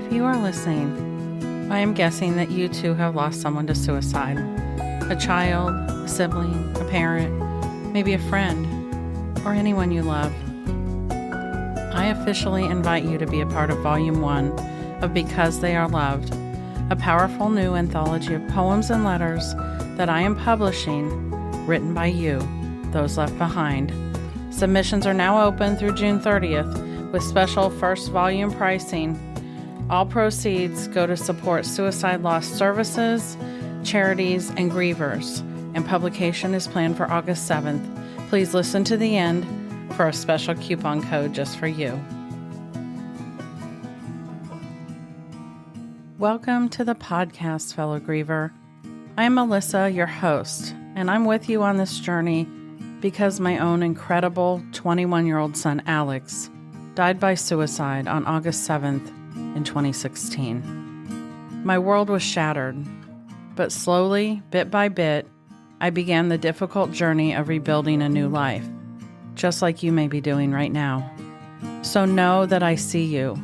If you are listening, I am guessing that you too have lost someone to suicide. A child, a sibling, a parent, maybe a friend, or anyone you love. I officially invite you to be a part of Volume 1 of Because They Are Loved, a powerful new anthology of poems and letters that I am publishing, written by you, those left behind. Submissions are now open through June 30th with special first volume pricing. All proceeds go to support suicide loss services, charities, and grievers, and publication is planned for August 7th. Please listen to the end for a special coupon code just for you. Welcome to the podcast, fellow griever. I am Melissa, your host, and I'm with you on this journey because my own incredible 21-year-old son, Alex, died by suicide on August 7th in 2016. My world was shattered, but slowly, bit by bit, I began the difficult journey of rebuilding a new life, just like you may be doing right now. So know that I see you,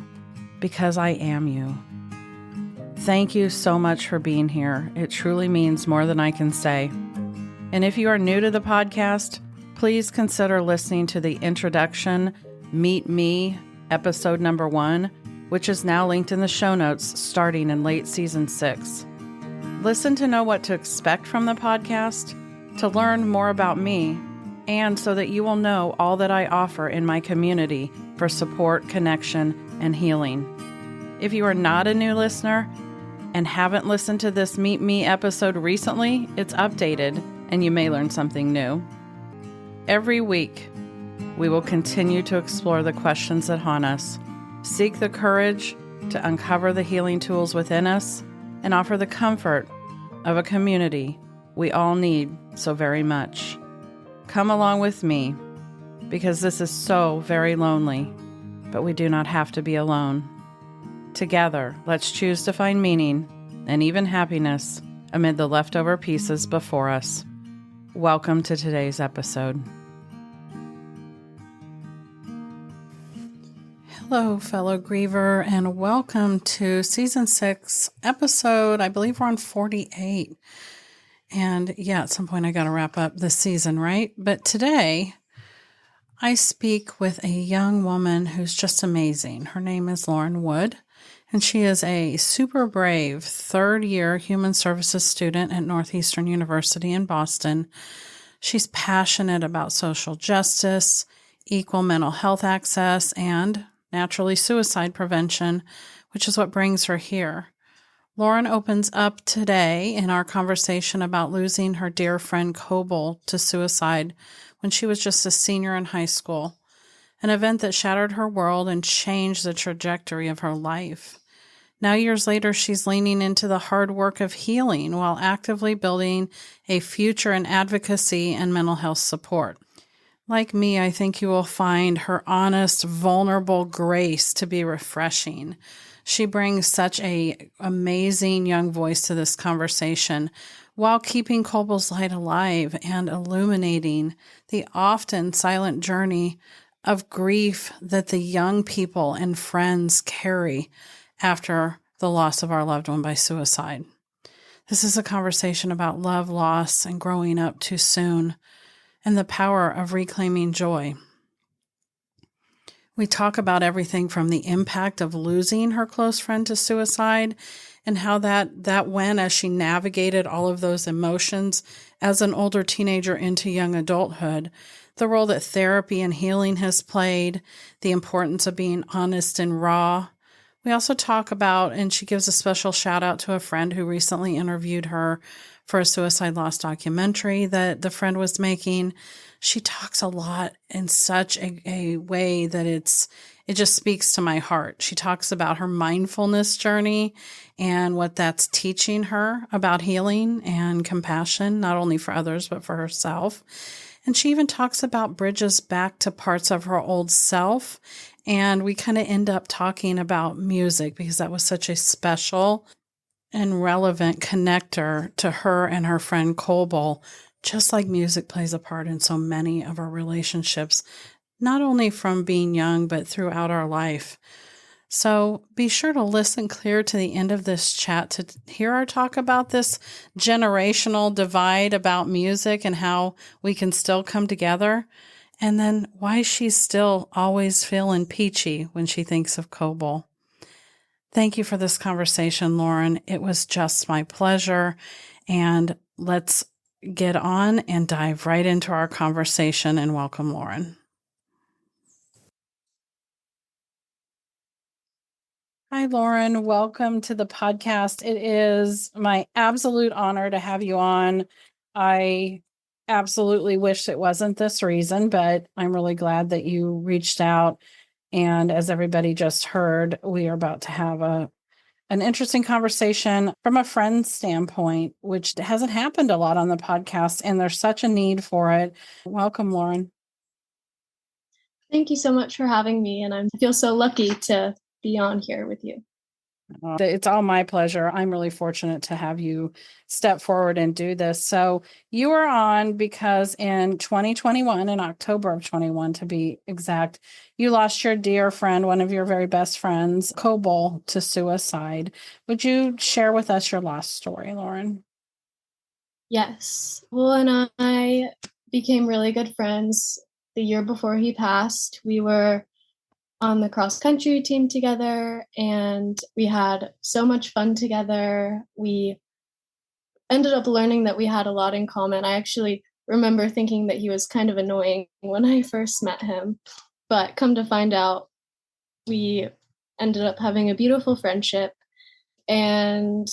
because I am you. Thank you so much for being here. It truly means more than I can say. And if you are new to the podcast, please consider listening to the introduction, Meet Me, episode number 1, which is now linked in the show notes starting in late season 6. Listen to know what to expect from the podcast, to learn more about me, and so that you will know all that I offer in my community for support, connection, and healing. If you are not a new listener and haven't listened to this Meet Me episode recently, it's updated and you may learn something new. Every week, we will continue to explore the questions that haunt us, seek the courage to uncover the healing tools within us, and offer the comfort of a community we all need so very much. Come along with me, because this is so very lonely, but we do not have to be alone. Together, let's choose to find meaning and even happiness amid the leftover pieces before us. Welcome to today's episode. Hello, fellow griever, and welcome to Season 6, episode, I believe we're on 48. And yeah, at some point I got to wrap up this season, right? But today, I speak with a young woman who's just amazing. Her name is Lauren Wood, and she is a super brave third-year human services student at Northeastern University in Boston. She's passionate about social justice, equal mental health access, and naturally suicide prevention, which is what brings her here. Lauren opens up today in our conversation about losing her dear friend Coble to suicide when she was just a senior in high school, an event that shattered her world and changed the trajectory of her life. Now, years later, she's leaning into the hard work of healing while actively building a future in advocacy and mental health support. Like me, I think you will find her honest, vulnerable grace to be refreshing. She brings such an amazing young voice to this conversation while keeping Coble's light alive and illuminating the often silent journey of grief that the young people and friends carry after the loss of our loved one by suicide. This is a conversation about love, loss, and growing up too soon, and the power of reclaiming joy. We talk about everything from the impact of losing her close friend to suicide and how that went as she navigated all of those emotions as an older teenager into young adulthood, the role that therapy and healing has played, the importance of being honest and raw. We also talk about, and she gives a special shout out to a friend who recently interviewed her for a suicide loss documentary that the friend was making. She talks a lot in such a way that it just speaks to my heart. She talks about her mindfulness journey and what that's teaching her about healing and compassion, not only for others, but for herself. And she even talks about bridges back to parts of her old self. And we kind of end up talking about music because that was such a special and relevant connector to her and her friend Coble, just like music plays a part in so many of our relationships, not only from being young, but throughout our life. So be sure to listen clear to the end of this chat to hear our talk about this generational divide about music and how we can still come together. And then why she's still always feeling peachy when she thinks of Coble. Thank you for this conversation, Lauren. It was just my pleasure. And let's get on and dive right into our conversation and welcome Lauren. Hi, Lauren. Welcome to the podcast. It is my absolute honor to have you on. I absolutely wish it wasn't this reason, but I'm really glad that you reached out. And as everybody just heard, we are about to have an interesting conversation from a friend's standpoint, which hasn't happened a lot on the podcast, and there's such a need for it. Welcome, Lauren. Thank you so much for having me, and I feel so lucky to be on here with you. It's all my pleasure. I'm really fortunate to have you step forward and do this. So you are on because in 2021, in October of 21 to be exact, you lost your dear friend, one of your very best friends, Coble, to suicide. Would you share with us your lost story, Lauren? Yes. Well, and I became really good friends the year before he passed. We were on the cross country team together, and we had so much fun together. We ended up learning that we had a lot in common. I actually remember thinking that he was kind of annoying when I first met him, but come to find out, we ended up having a beautiful friendship. And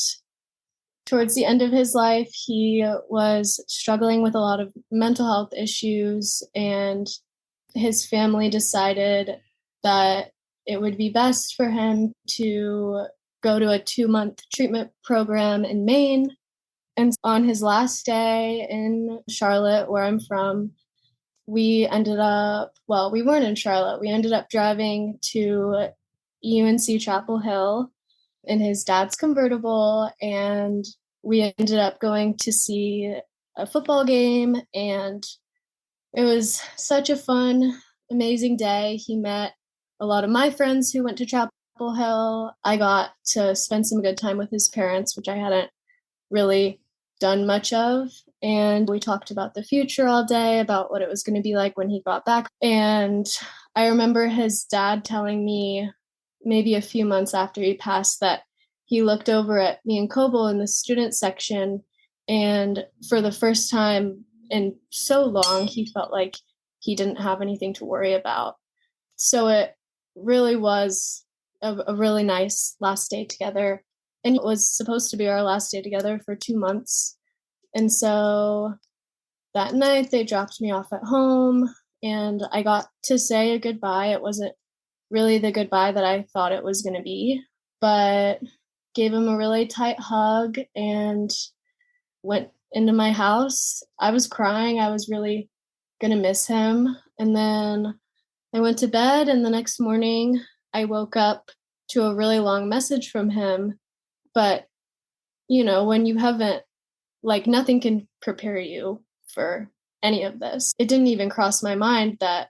towards the end of his life, he was struggling with a lot of mental health issues, and his family decided that it would be best for him to go to a 2-month treatment program in Maine. And on his last day in Charlotte, where I'm from, we weren't in Charlotte. We ended up driving to UNC Chapel Hill in his dad's convertible, and we ended up going to see a football game, and it was such a fun, amazing day. He met a lot of my friends who went to Chapel Hill. I got to spend some good time with his parents, which I hadn't really done much of. And we talked about the future all day, about what it was going to be like when he got back. And I remember his dad telling me maybe a few months after he passed that he looked over at me and Coble in the student section, and for the first time in so long, he felt like he didn't have anything to worry about. So it really was a really nice last day together. And it was supposed to be our last day together for 2 months. And so that night they dropped me off at home, and I got to say a goodbye. It wasn't really the goodbye that I thought it was going to be, but gave him a really tight hug and went into my house. I was crying. I was really going to miss him. And then I went to bed, and the next morning I woke up to a really long message from him. But, when you haven't, nothing can prepare you for any of this. It didn't even cross my mind that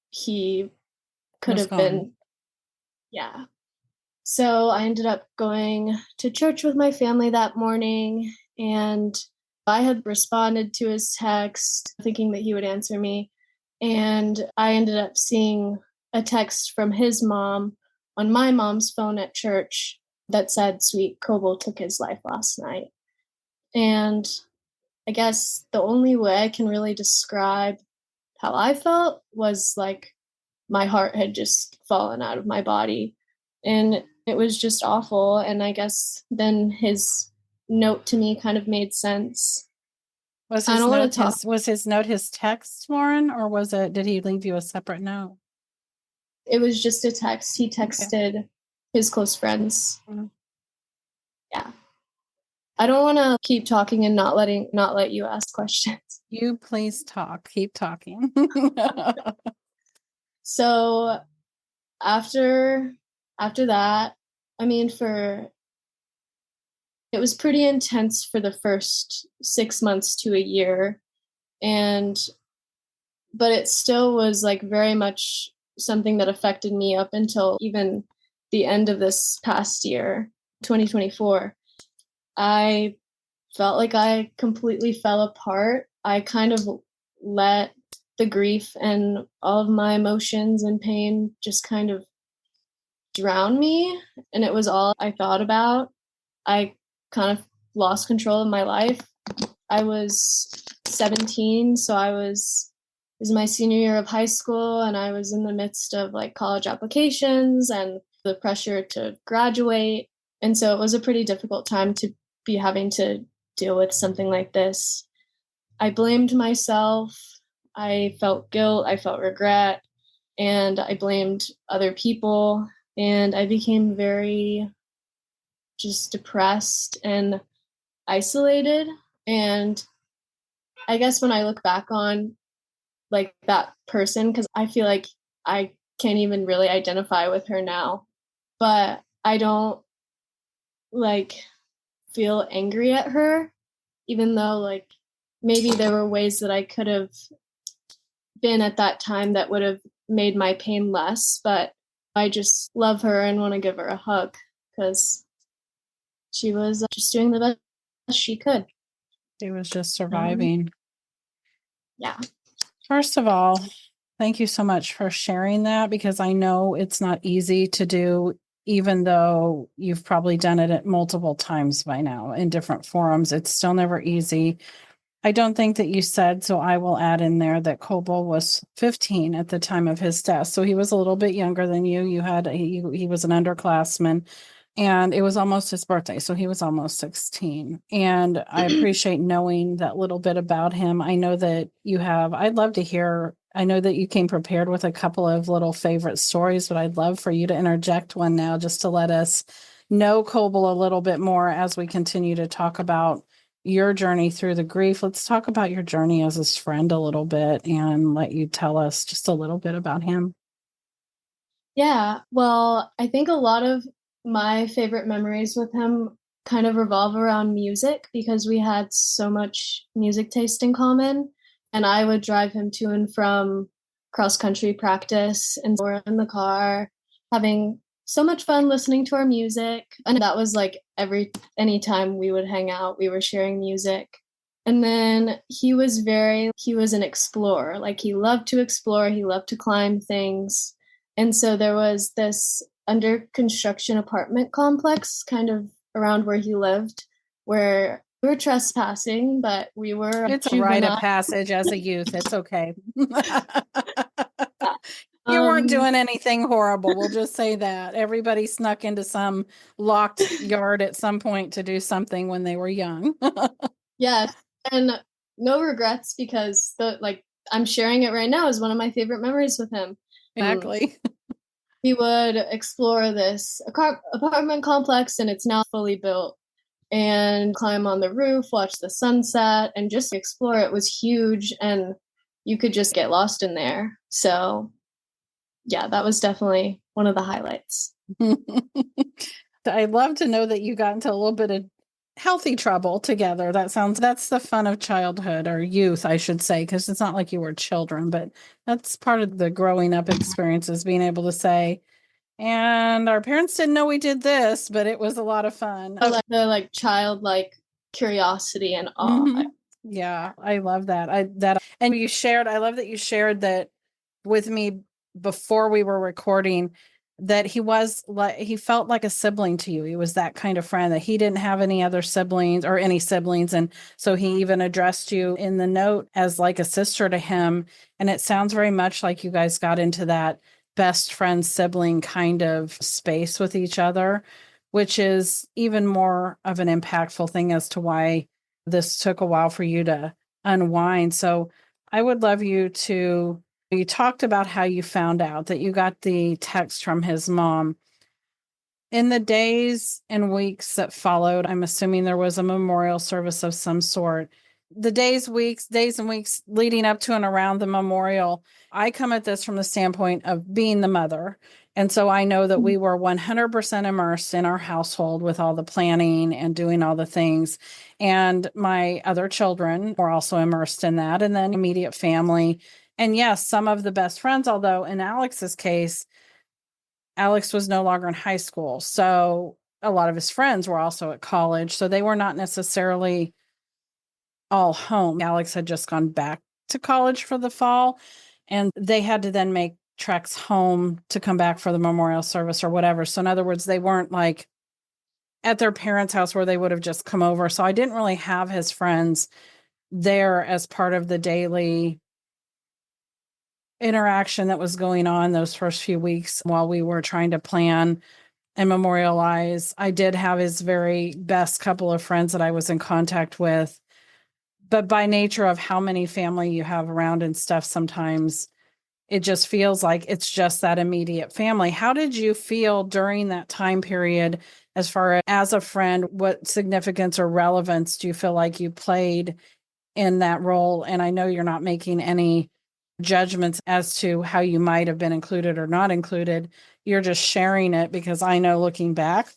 he could have been. Yeah. So I ended up going to church with my family that morning, and I had responded to his text thinking that he would answer me. And I ended up seeing a text from his mom on my mom's phone at church that said, "Sweet Coble took his life last night." And I guess the only way I can really describe how I felt was like my heart had just fallen out of my body. And it was just awful. And I guess then his note to me kind of made sense. Was his note his text, Lauren, or did he leave you a separate note? It was just a text. He texted his close friends. Mm-hmm. Yeah. I don't want to keep talking and not let you ask questions. You please talk. Keep talking. So after that, it was pretty intense for the first 6 months to a year. But it still was like very much something that affected me up until even the end of this past year, 2024, I felt like I completely fell apart. I kind of let the grief and all of my emotions and pain just kind of drown me. And it was all I thought about. I kind of lost control of my life. I was 17, so it was my senior year of high school, and I was in the midst of like college applications and the pressure to graduate. And so it was a pretty difficult time to be having to deal with something like this. I blamed myself. I felt guilt. I felt regret. And I blamed other people. And I became very just depressed and isolated. And I guess when I look back on like that person, because I feel like I can't even really identify with her now, but I don't like feel angry at her, even though like maybe there were ways that I could have been at that time that would have made my pain less. But I just love her and want to give her a hug because she was just doing the best she could. She was just surviving. Yeah. First of all, thank you so much for sharing that, because I know it's not easy to do, even though you've probably done it multiple times by now in different forums. It's still never easy. I don't think that you said, so I will add in there that Coble was 15 at the time of his death. So he was a little bit younger than you. He was an underclassman, and it was almost his birthday. So he was almost 16. And I appreciate knowing that little bit about him. I know that I'd love to hear, I know that you came prepared with a couple of little favorite stories, but I'd love for you to interject one now just to let us know Coble a little bit more as we continue to talk about your journey through the grief. Let's talk about your journey as his friend a little bit and let you tell us just a little bit about him. Yeah. Well, I think a lot of my favorite memories with him kind of revolve around music because we had so much music taste in common. And I would drive him to and from cross country practice, and we're in the car having so much fun listening to our music. And that was like anytime we would hang out, we were sharing music. And then he was an explorer. Like he loved to explore, he loved to climb things. And so there was this under construction apartment complex kind of around where he lived, where we were trespassing, but we were It's a rite of passage as a youth. It's okay. You weren't doing anything horrible. We'll just say that. Everybody snuck into some locked yard at some point to do something when they were young. Yes. And no regrets because I'm sharing it right now as one of my favorite memories with him. Exactly. We would explore this apartment complex, and it's now fully built, and climb on the roof, watch the sunset, and just explore. It was huge, and you could just get lost in there. So yeah, that was definitely one of the highlights. I'd love to know that you got into a little bit of healthy trouble together. That's the fun of childhood, or youth, I should say, because it's not like you were children, but that's part of the growing up experiences, being able to say, and our parents didn't know we did this, but it was a lot of fun. The childlike curiosity and awe. Mm-hmm. Yeah, I love that. And I love that you shared that with me before we were recording, that he felt like a sibling to you. He was that kind of friend, that he didn't have any other siblings or any siblings. And so he even addressed you in the note as like a sister to him. And it sounds very much like you guys got into that best friend sibling kind of space with each other, which is even more of an impactful thing as to why this took a while for you to unwind. So I would love you talked about how you found out that you got the text from his mom. In the days and weeks that followed, I'm assuming there was a memorial service of some sort. The days and weeks leading up to and around the memorial, I come at this from the standpoint of being the mother. And so I know that we were 100% immersed in our household with all the planning and doing all the things. And my other children were also immersed in that, and then immediate family. And yes, some of the best friends, although in Alex's case, Alex was no longer in high school. So a lot of his friends were also at college. So they were not necessarily all home. Alex had just gone back to college for the fall, and they had to then make treks home to come back for the memorial service or whatever. So in other words, they weren't like at their parents' house where they would have just come over. So I didn't really have his friends there as part of the daily interaction that was going on those first few weeks while we were trying to plan and memorialize. I did have his very best couple of friends that I was in contact with, but by nature of how many family you have around and stuff, sometimes it just feels like it's just that immediate family. How did you feel during that time period as far as a friend? What significance or relevance do you feel like you played in that role? And I know you're not making any judgments as to how you might have been included or not included. You're just sharing it because I know looking back,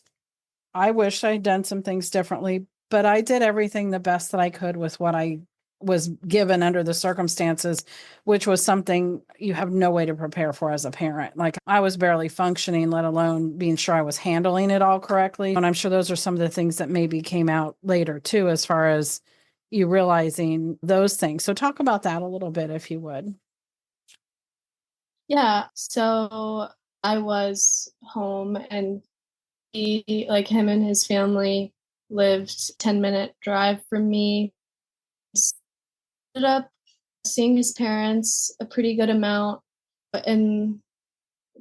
I wish I'd done some things differently, but I did everything the best that I could with what I was given under the circumstances, which was something you have no way to prepare for as a parent. Like I was barely functioning, let alone being sure I was handling it all correctly. And I'm sure those are some of the things that maybe came out later too, as far as you realizing those things. So talk about that a little bit, if you would. Yeah, so I was home and he, like him and his family lived 10-minute drive from me. Ended up seeing his parents a pretty good amount in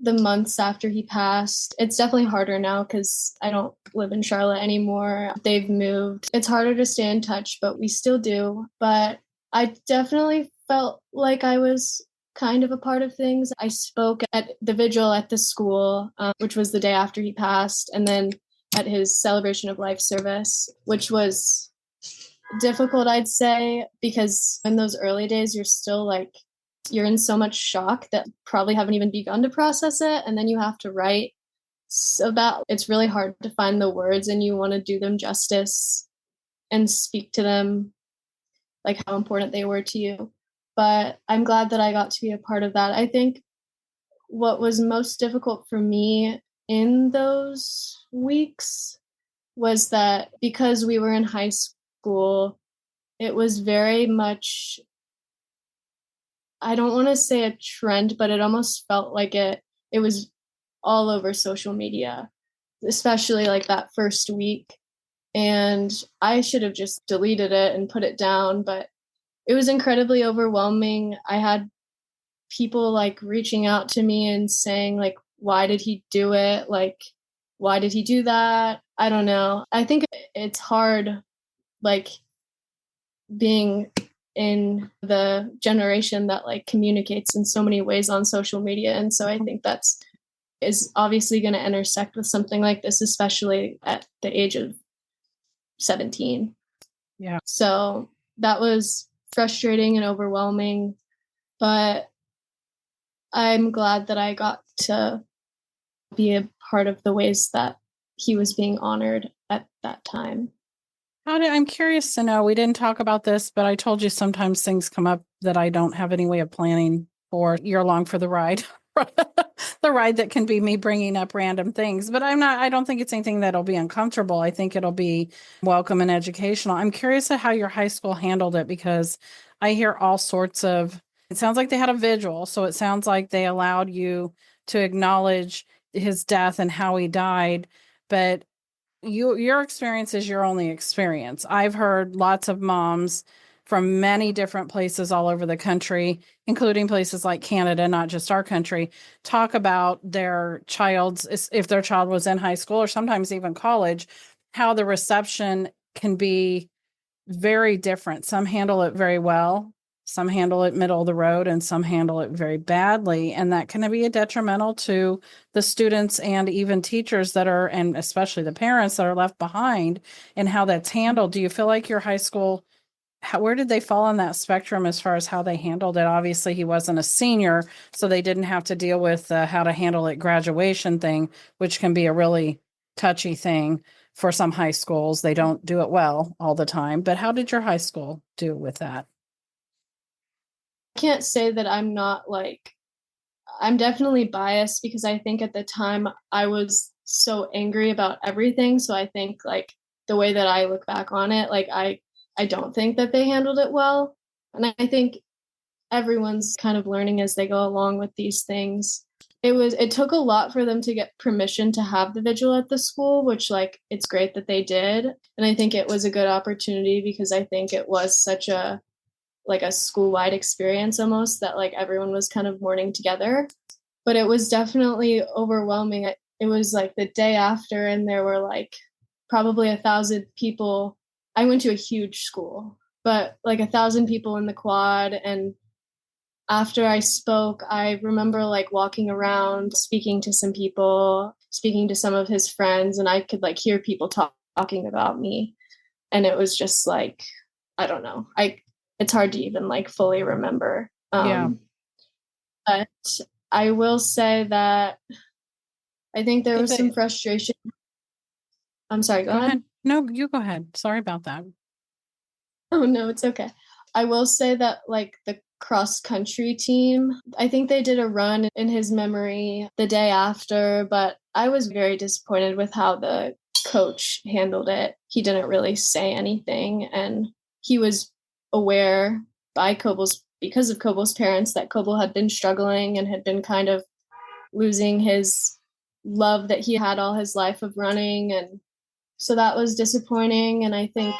the months after he passed. It's definitely harder now because I don't live in Charlotte anymore. They've moved. It's harder to stay in touch, but we still do. But I definitely felt like I was kind of a part of things. I spoke at the vigil at the school, which was the day after he passed, and then at his celebration of life service, which was difficult, I'd say, because in those early days, you're still like, you're in so much shock that probably haven't even begun to process it. And then you have to write about it's really hard to find the words and you want to do them justice and speak to them like how important they were to you. But I'm glad that I got to be a part of that. I think what was most difficult for me in those weeks was that because we were in high school, it was very much, I don't want to say a trend, but it almost felt like it was all over social media, especially like that first week. And I should have just deleted it and put it down, but it was incredibly overwhelming. I had people like reaching out to me and saying like, why did he do it? Like, why did he do that? I don't know. I think it's hard, like being in the generation that like communicates in so many ways on social media. And so I think that's is obviously going to intersect with something like this, especially at the age of 17. Yeah. So that was frustrating and overwhelming, but I'm glad that I got to be a part of the ways that he was being honored at that time. I'm curious to know, we didn't talk about this, but I told you sometimes things come up that I don't have any way of planning for. You're along for the ride. The ride that can be me bringing up random things, but I don't think it's anything that'll be uncomfortable. I think it'll be welcome and educational. I'm curious at how your high school handled it because I hear all sorts of, it sounds like they had a vigil. So it sounds like they allowed you to acknowledge his death and how he died, but your experience is your only experience. I've heard lots of moms from many different places all over the country, including places like Canada, not just our country, talk about their child's, if their child was in high school or sometimes even college, how the reception can be very different. Some handle it very well, some handle it middle of the road, and some handle it very badly. And that can be a detrimental to the students and even teachers that are, and especially the parents that are left behind, and how that's handled. Do you feel like your high school, where did they fall on that spectrum as far as how they handled it? Obviously, he wasn't a senior, so they didn't have to deal with how to handle it graduation thing, which can be a really touchy thing for some high schools. They don't do it well all the time. But how did your high school do with that? I can't say that I'm not like I'm definitely biased because I think at the time I was so angry about everything. So I think like the way that I look back on it, like I don't think that they handled it well. And I think everyone's kind of learning as they go along with these things. It took a lot for them to get permission to have the vigil at the school, which like it's great that they did. And I think it was a good opportunity because I think it was such a like a school-wide experience almost that like everyone was kind of mourning together. But it was definitely overwhelming. It was like the day after and there were like probably 1,000 people. I went to a huge school, but like 1,000 people in the quad. And after I spoke, I remember like walking around, speaking to some people, speaking to some of his friends, and I could like hear people talking about me. And it was just like, I don't know. It's hard to even like fully remember. Yeah. But I will say that I think there was some frustration. I'm sorry, go ahead. No, you go ahead. Sorry about that. Oh no, it's okay. I will say that like the cross country team, I think they did a run in his memory the day after, but I was very disappointed with how the coach handled it. He didn't really say anything, and he was aware because of Coble's parents that Coble had been struggling and had been kind of losing his love that he had all his life of running. And so that was disappointing. And I think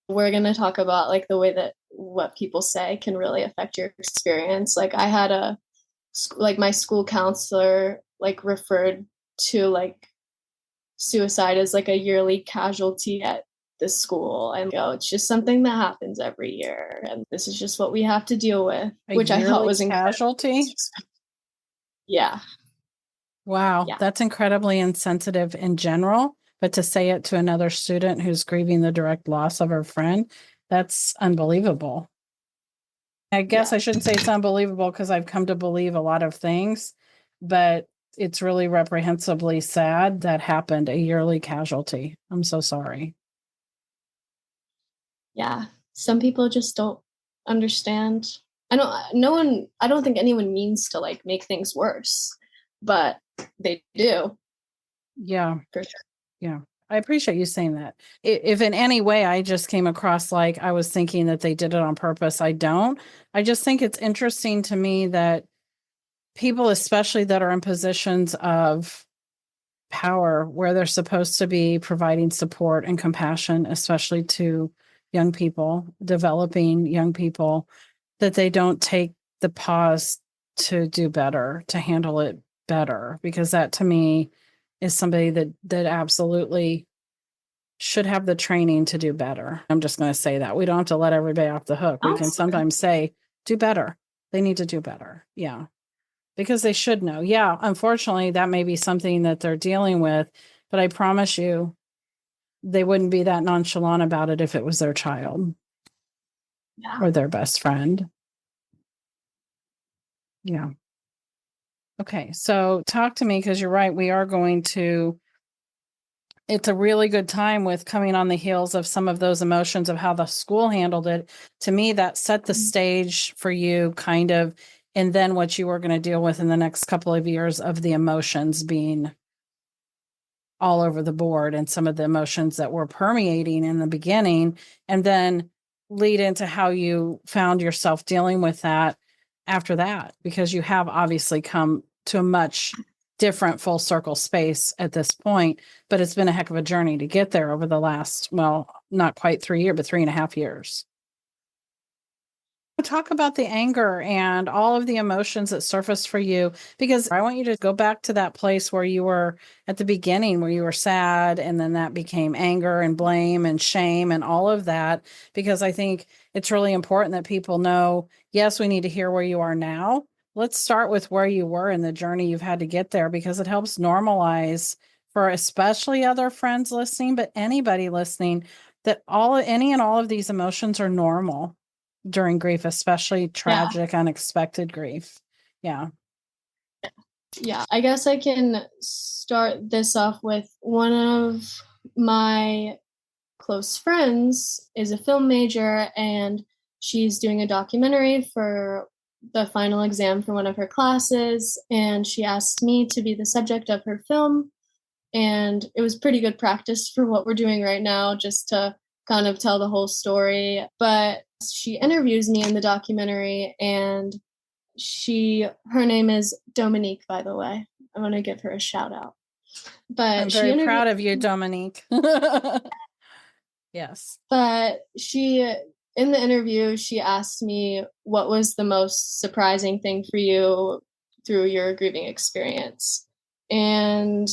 we're going to talk about like the way that what people say can really affect your experience. Like I had my school counselor like referred to like suicide as like a yearly casualty at the school, and it's just something that happens every year and this is just what we have to deal with, which I thought was casualty. Yeah. Wow. Yeah. That's incredibly insensitive in general, but to say it to another student who's grieving the direct loss of her friend, that's unbelievable. I guess I shouldn't say it's unbelievable because I've come to believe a lot of things, but it's really reprehensibly sad that happened, a yearly casualty. I'm so sorry. Yeah. Some people just don't understand. I don't think anyone means to like make things worse, but they do. Yeah. For sure. Yeah. I appreciate you saying that. If in any way I just came across like I was thinking that they did it on purpose, I don't. I just think it's interesting to me that people, especially that are in positions of power where they're supposed to be providing support and compassion, especially to young people, developing young people, that they don't take the pause to do better, to handle it better, because that to me is somebody that absolutely should have the training to do better. I'm just going to say that. We don't have to let everybody off the hook. We can sometimes say, do better. They need to do better. Yeah. Because they should know. Yeah. Unfortunately, that may be something that they're dealing with, but I promise you, they wouldn't be that nonchalant about it if it was their child or their best friend. Yeah. Okay. So talk to me, because you're right. We are going to, it's a really good time with coming on the heels of some of those emotions of how the school handled it. To me, that set the stage for you kind of, and then what you were going to deal with in the next couple of years of the emotions being all over the board and some of the emotions that were permeating in the beginning, and then lead into how you found yourself dealing with that after that, because you have obviously come to a much different full circle space at this point, but it's been a heck of a journey to get there over the last, well, not quite 3 years, but 3.5 years. Talk about the anger and all of the emotions that surfaced for you, because I want you to go back to that place where you were at the beginning, where you were sad, and then that became anger and blame and shame and all of that, because I think it's really important that people know, yes, we need to hear where you are now. Let's start with where you were in the journey you've had to get there, because it helps normalize for especially other friends listening, but anybody listening, that any and all of these emotions are normal during grief, especially tragic, unexpected grief. Yeah. Yeah. I guess I can start this off with one of my close friends is a film major, and she's doing a documentary for the final exam for one of her classes, and she asked me to be the subject of her film. And it was pretty good practice for what we're doing right now, just to kind of tell the whole story. But she interviews me in the documentary, and her name is Dominique, by the way. I want to give her a shout out. But I'm very proud of you, Dominique. Yes. But in the interview, she asked me, what was the most surprising thing for you through your grieving experience? And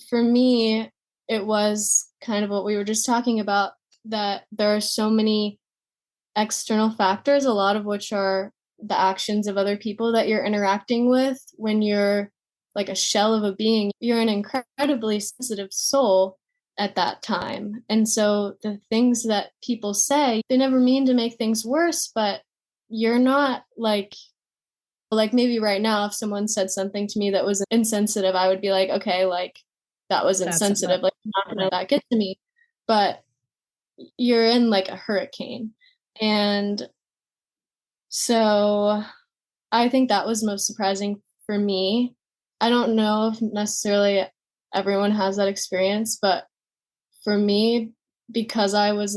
for me, it was kind of what we were just talking about, that there are so many external factors, a lot of which are the actions of other people that you're interacting with. When you're like a shell of a being, you're an incredibly sensitive soul at that time. And so the things that people say, they never mean to make things worse, but you're not like maybe right now, if someone said something to me that was insensitive, I would be like, okay, like that was insensitive. Like, I'm not gonna let that get to me. But you're in like a hurricane. And so I think that was most surprising for me. I don't know if necessarily everyone has that experience, but for me, because I was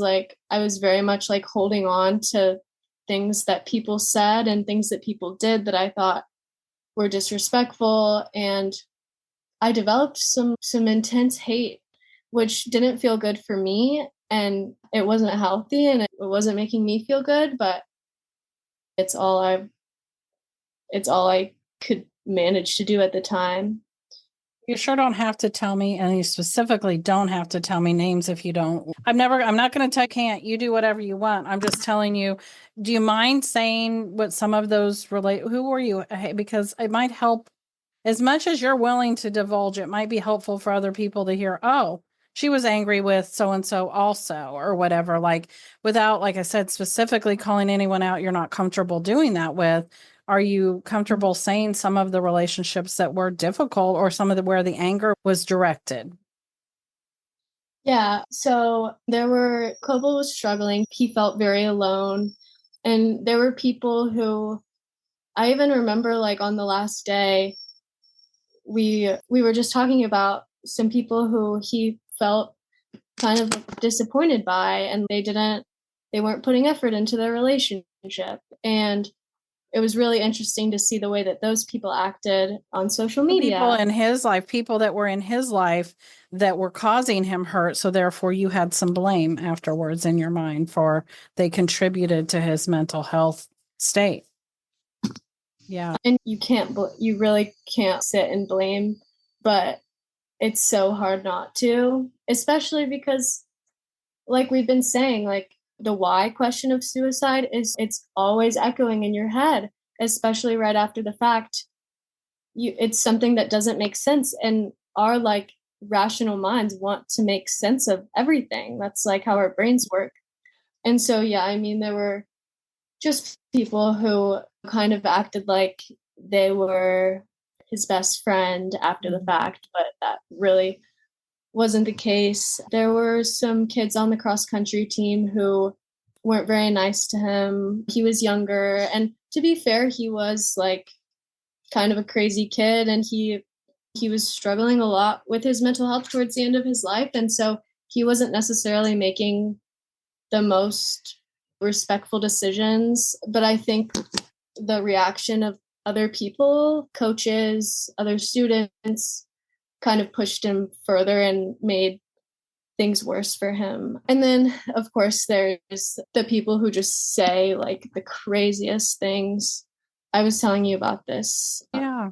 very much like holding on to things that people said and things that people did that I thought were disrespectful, and I developed some intense hate, which didn't feel good for me, and it wasn't healthy, and it wasn't making me feel good, but it's all I could manage to do at the time. You sure don't have to tell me, and you specifically don't have to tell me names if you don't. I'm not going to tell you can't. You do whatever you want. I'm just telling you, do you mind saying what some of those relate? Who were you? Because it might help. As much as you're willing to divulge, it might be helpful for other people to hear, oh, she was angry with so-and-so also, or whatever, like without, like I said, specifically calling anyone out you're not comfortable doing that with. Are you comfortable saying some of the relationships that were difficult, or some of where the anger was directed? Yeah. So Coble was struggling. He felt very alone. And there were people who, I even remember like on the last day, we were just talking about some people who he felt kind of disappointed by, and they weren't putting effort into their relationship. And it was really interesting to see the way that those people acted on social media. People in his life, people that were in his life that were causing him hurt. So therefore you had some blame afterwards in your mind for they contributed to his mental health state. Yeah. And you really can't sit and blame, but it's so hard not to, especially because like we've been saying, like the why question of suicide it's always echoing in your head, especially right after the fact. It's something that doesn't make sense, and our like rational minds want to make sense of everything. That's like how our brains work. And so yeah, I mean, there were just people who kind of acted like they were his best friend after the fact, but that really wasn't the case. There were some kids on the cross country team who weren't very nice to him. He was younger, and to be fair, he was like kind of a crazy kid, and he was struggling a lot with his mental health towards the end of his life, and so he wasn't necessarily making the most respectful decisions. But I think the reaction of other people, coaches, other students, kind of pushed him further and made things worse for him. And then, of course, there's the people who just say like the craziest things. I was telling you about this. Yeah.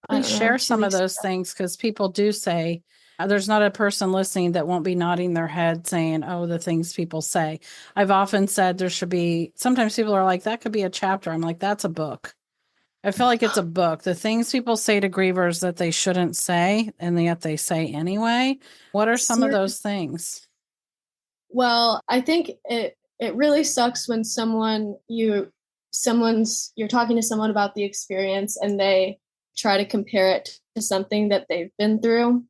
Please share some of those things, because people do say, there's not a person listening that won't be nodding their head saying, oh, the things people say. I've often said there should be, sometimes people are like, that could be a chapter. I'm like, that's a book. I feel like it's a book. The things people say to grievers that they shouldn't say, and yet they say anyway. What are some of those things? Well, I think it really sucks when you're talking to someone about the experience and they try to compare it to something that they've been through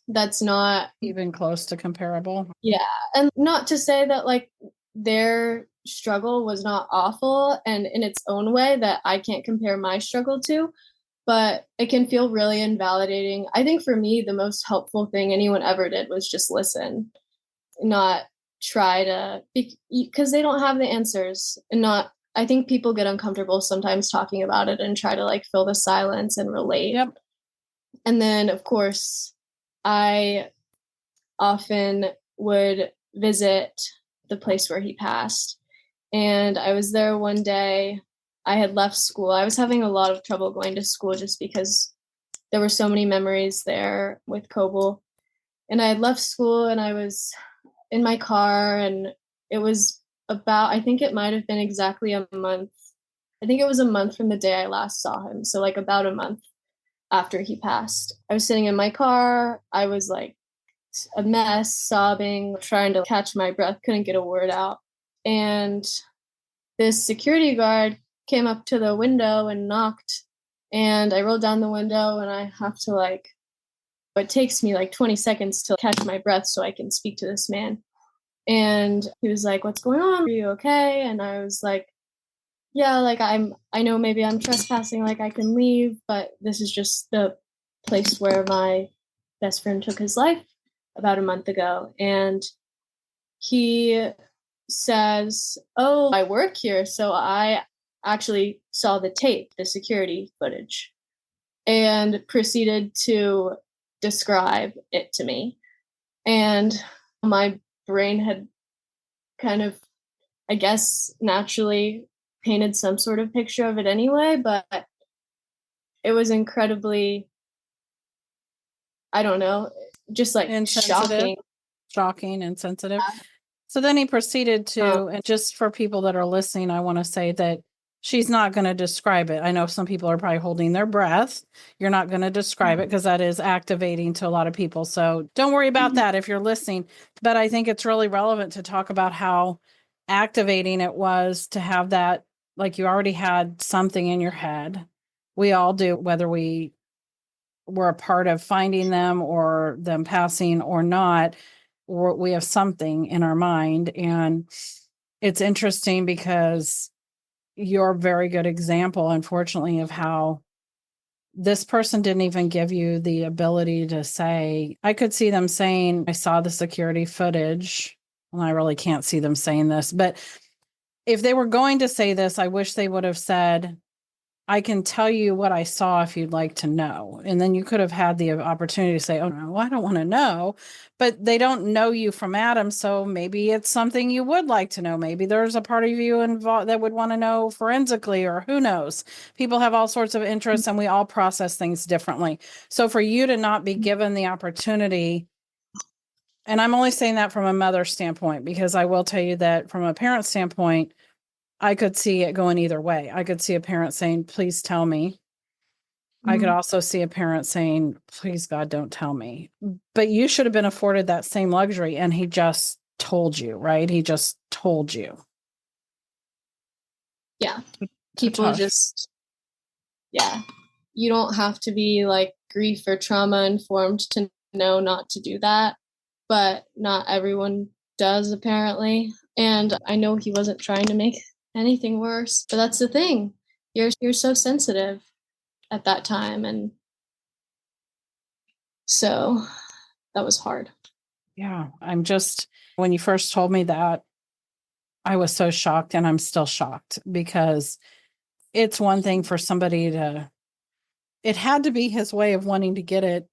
that's not even close to comparable. Yeah. And not to say that like their struggle was not awful and in its own way that I can't compare my struggle to, but it can feel really invalidating. I think for me, the most helpful thing anyone ever did was just listen, not try to, because they don't have the answers, and not, I think people get uncomfortable sometimes talking about it and try to like fill the silence and relate. Yep. And then, of course, I often would visit the place where he passed. And I was there one day. I had left school. I was having a lot of trouble going to school just because there were so many memories there with Coble. And I had left school and I was in my car, and it was about, I think it might have been exactly a month. I think it was a month from the day I last saw him. So, like, about a month after he passed. I was sitting in my car. I was like a mess, sobbing, trying to catch my breath, couldn't get a word out. And this security guard came up to the window and knocked. And I rolled down the window, and I have to like, it takes me like 20 seconds to catch my breath so I can speak to this man. And he was like, "What's going on? Are you okay?" And I was like, "Yeah, like I know maybe I'm trespassing, like I can leave, but this is just the place where my best friend took his life about a month ago." And he says, "Oh, I work here, so I actually saw the tape, the security footage," and proceeded to describe it to me. And my brain had kind of, I guess, naturally painted some sort of picture of it anyway, but it was incredibly, I don't know, just like Insensitive, shocking, insensitive. So then he proceeded to, and just for people that are listening, I want to say that she's not going to describe it. I know some people are probably holding their breath. You're not going to describe it because that is activating to a lot of people. So don't worry about that if you're listening. But I think it's really relevant to talk about how activating it was to have that, like you already had something in your head. We all do, whether we were a part of finding them or them passing or not, or we have something in our mind. And it's interesting because you're a very good example, unfortunately, of how this person didn't even give you the ability to say, I could see them saying, "I saw the security footage." Well, I really can't see them saying this, but if they were going to say this, I wish they would have said, "I can tell you what I saw if you'd like to know." And then you could have had the opportunity to say, "Oh, no, I don't want to know." But they don't know you from Adam. So maybe it's something you would like to know. Maybe there's a part of you involved that would want to know forensically, or who knows. People have all sorts of interests and we all process things differently. So for you to not be given the opportunity, and I'm only saying that from a mother standpoint, because I will tell you that from a parent standpoint, I could see it going either way. I could see a parent saying, "Please tell me." I could also see a parent saying, "Please, God, don't tell me." But you should have been afforded that same luxury. And he just told you, right? He just told you. Yeah. People just, yeah. You don't have to be like grief or trauma informed to know not to do that, but not everyone does, apparently. And I know he wasn't trying to make anything worse, but that's the thing. You're so sensitive at that time, and so that was hard. Yeah. I'm just, when you first told me that, I was so shocked, and I'm still shocked, because it's one thing for somebody to, it had to be his way of wanting to get it,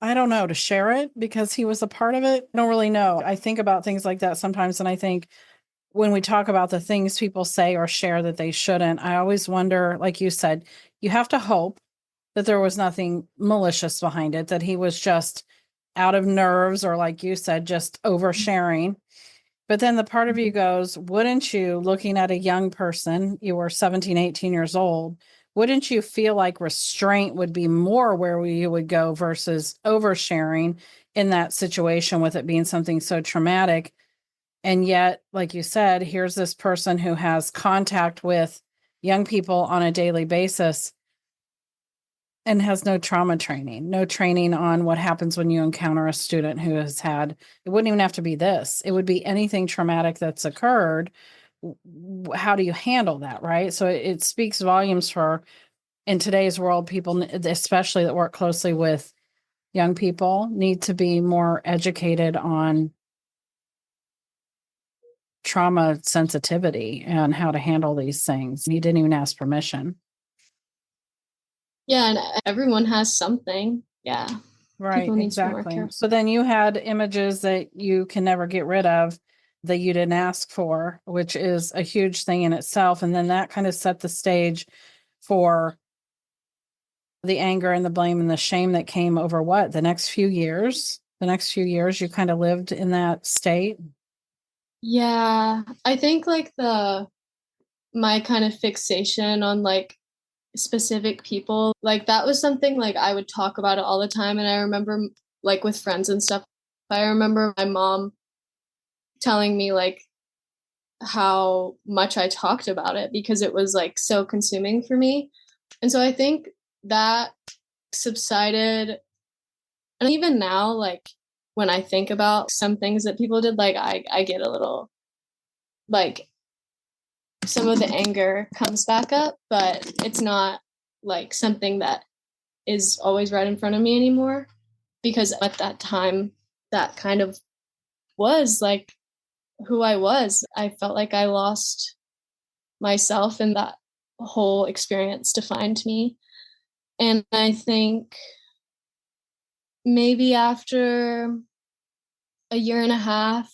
I don't know, to share it because he was a part of it. I don't really know. I think about things like that sometimes, and I think when we talk about the things people say or share that they shouldn't, I always wonder, like you said, you have to hope that there was nothing malicious behind it, that he was just out of nerves, or like you said, just oversharing. But then the part of you goes, wouldn't you, looking at a young person, you were 17, 18 years old, wouldn't you feel like restraint would be more where you would go versus oversharing in that situation, with it being something so traumatic? And yet, like you said, here's this person who has contact with young people on a daily basis. and has no trauma training, no training on what happens when you encounter a student who has had, it wouldn't even have to be this. It would be anything traumatic that's occurred. How do you handle that? Right. So it speaks volumes for, in today's world, people, especially that work closely with young people, need to be more educated on trauma sensitivity and how to handle these things. You didn't even ask permission. Yeah, and everyone has something. Yeah. Right, People need to be more exactly. careful. So then you had images that you can never get rid of that you didn't ask for, which is a huge thing in itself. And then that kind of set the stage for the anger and the blame and the shame that came over what? The next few years? The next few years you kind of lived in that state? Yeah, I think like my kind of fixation on like specific people, like that was something like I would talk about it all the time. And I remember like with friends and stuff, I remember my mom telling me like how much I talked about it because it was like so consuming for me. And so I think that subsided. And even now, like when I think about some things that people did, like I get a little like some of the anger comes back up, but it's not like something that is always right in front of me anymore. Because at that time, that kind of was like who I was. I felt like I lost myself, and that whole experience defined me. And I think maybe after a year and a half,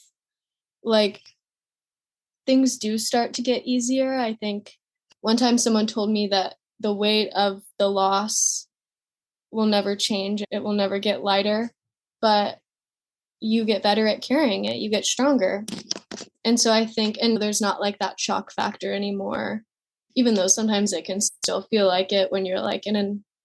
like things do start to get easier. I think one time someone told me that the weight of the loss will never change, it will never get lighter, but you get better at carrying it, you get stronger. And so I think, and there's not like that shock factor anymore, even though sometimes it can still feel like it when you're like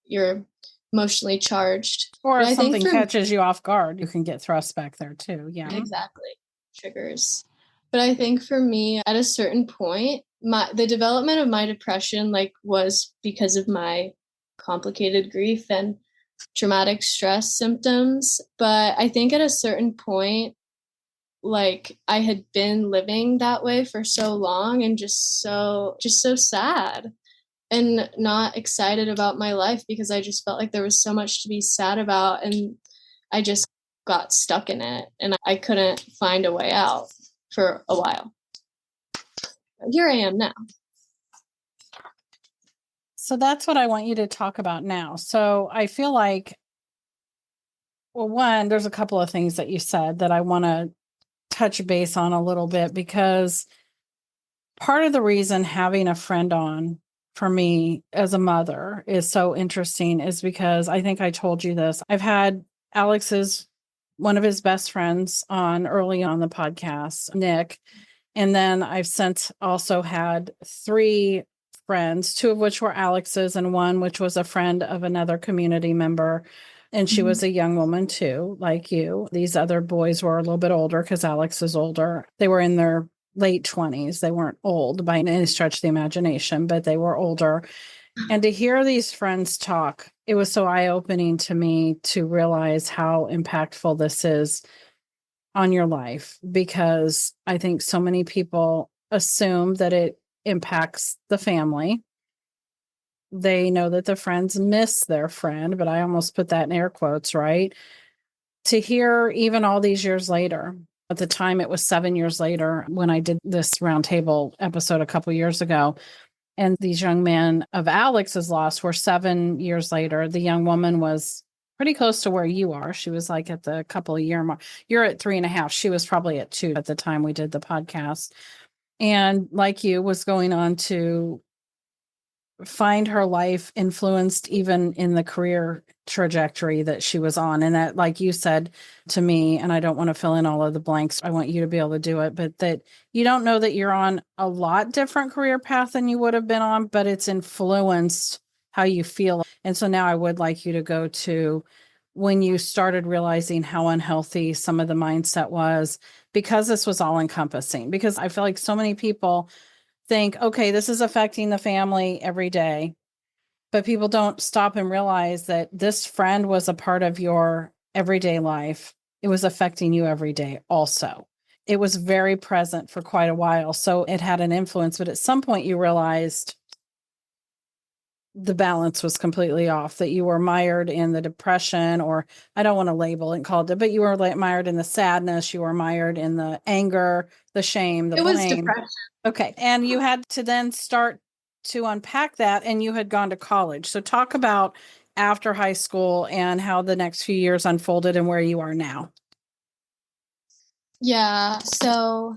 you're emotionally charged. Or But if I think something for catches you off guard, you can get thrust back there too. Yeah. exactly triggers. But I think for me, at a certain point, the development of my depression like was because of my complicated grief and traumatic stress symptoms. But I think at a certain point, like I had been living that way for so long and just so sad and not excited about my life because I just felt like there was so much to be sad about, and I just got stuck in it and I couldn't find a way out for a while. Here I am now. So that's what I want you to talk about now. So I feel like, well, one, there's a couple of things that you said that I want to touch base on a little bit, because part of the reason having a friend on for me as a mother is so interesting is because I think I told you this. I've had one of his best friends on early on the podcast, Nick. And then I've since also had 3 friends, 2 of which were Alex's and one which was a friend of another community member. And she was a young woman too, like you. These other boys were a little bit older because Alex is older. They were in their late 20s. They weren't old by any stretch of the imagination, but they were older. And to hear these friends talk, it was so eye-opening to me to realize how impactful this is on your life, because I think so many people assume that it impacts the family. They know that the friends miss their friend, but I almost put that in air quotes, right? To hear even all these years later, at the time it was 7 years later when I did this roundtable episode a couple years ago, and these young men of Alex's loss were 7 years later. The young woman was pretty close to where you are. She was like at the couple of year mark. You're at 3.5. She was probably at 2 at the time we did the podcast. And like you, was going on to find her life influenced even in the career trajectory that she was on. And that, like you said to me, and I don't want to fill in all of the blanks, I want you to be able to do it, but that you don't know that you're on a lot different career path than you would have been on, but it's influenced how you feel. And so now I would like you to go to when you started realizing how unhealthy some of the mindset was, because this was all encompassing. Because I feel like so many people think, okay, this is affecting the family every day, But people don't stop and realize that this friend was a part of your everyday life. It was affecting you every day also. It was very present for quite a while. So it had an influence. But at some point you realized the balance was completely off, that you were mired in the depression, or I don't want to label and call it, but you were mired in the sadness. You were mired in the anger, the shame, the It was blame. depression. Okay. And you had to then start to unpack that, and you had gone to college. So talk about after high school and how the next few years unfolded and where you are now. Yeah, so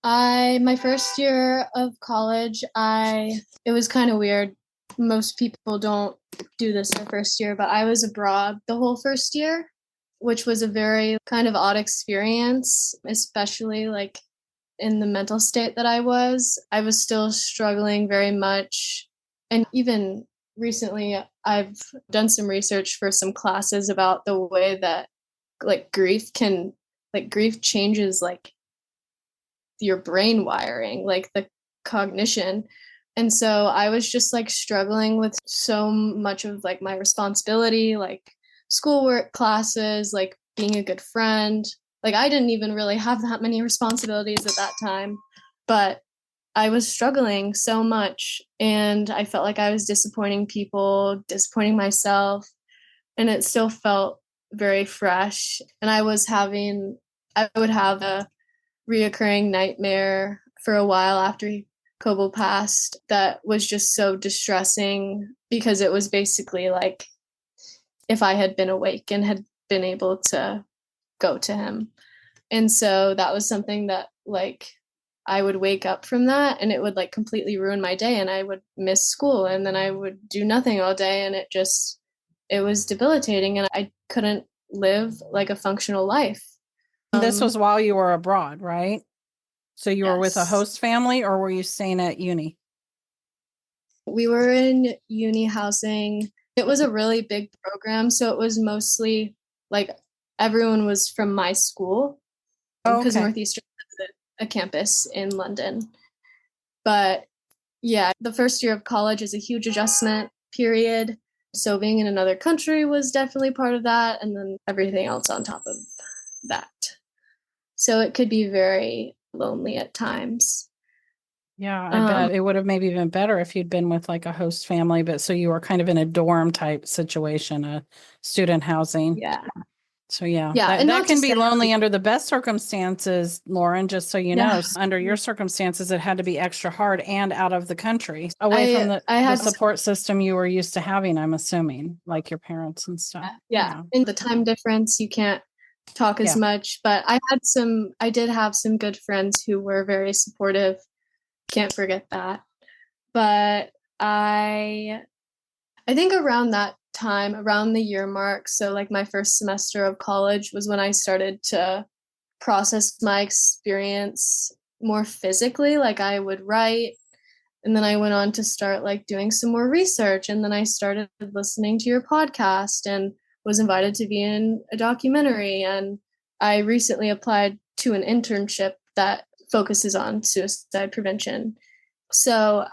my first year of college, it was kind of weird. Most people don't do this their first year, but I was abroad the whole first year, which was a very kind of odd experience, especially like in the mental state that I was. I was still struggling very much. And even recently, I've done some research for some classes about the way that like grief changes like your brain wiring, like the cognition. And so I was just like struggling with so much of like my responsibility, like schoolwork, classes, like being a good friend. Like I didn't even really have that many responsibilities at that time, but I was struggling so much and I felt like I was disappointing people, disappointing myself, and it still felt very fresh. And I would have a reoccurring nightmare for a while after Coble passed that was just so distressing because it was basically like if I had been awake and had been able to go to him. And so that was something that like I would wake up from that and it would like completely ruin my day and I would miss school and then I would do nothing all day and it was debilitating and I couldn't live like a functional life. This was while you were abroad, right? So you were with a Yes. host family, or were you staying at uni? We were in uni housing. It was a really big program, so it was mostly like everyone was from my school Oh, because okay. Northeastern has a campus in London. But yeah, the first year of college is a huge adjustment period. So being in another country was definitely part of that, and then everything else on top of that. So it could be very lonely at times. Yeah, I bet it would have maybe been better if you'd been with like a host family, but so you were kind of in a dorm type situation, a student housing. Yeah. So yeah, Yeah. that, And that not to can be say, lonely under the best circumstances, Lauren, just so you know. yeah, Under your circumstances, it had to be extra hard and out of the country, away from the I had support system you were used to having, I'm assuming, like your parents and stuff. yeah. In the time difference, you can't talk as much. But I did have some good friends who were very supportive. Can't forget that. But I think around that time, around the year mark, so like my first semester of college was when I started to process my experience more physically. Like I would write, and then I went on to start like doing some more research, and then I started listening to your podcast and was invited to be in a documentary. And I recently applied to an internship that focuses on suicide prevention. So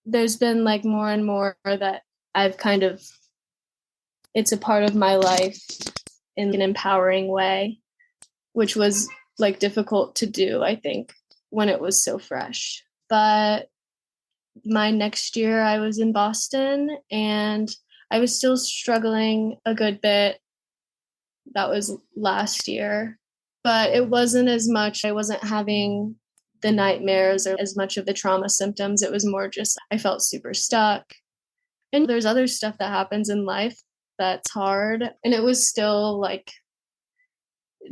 there's been like more and more that I've kind of, it's a part of my life in an empowering way, which was like difficult to do, I think, when it was so fresh. But my next year, I was in Boston and I was still struggling a good bit. That was last year, but it wasn't as much. I wasn't having the nightmares or as much of the trauma symptoms. It was more just I felt super stuck. And there's other stuff that happens in life that's hard. And it was still like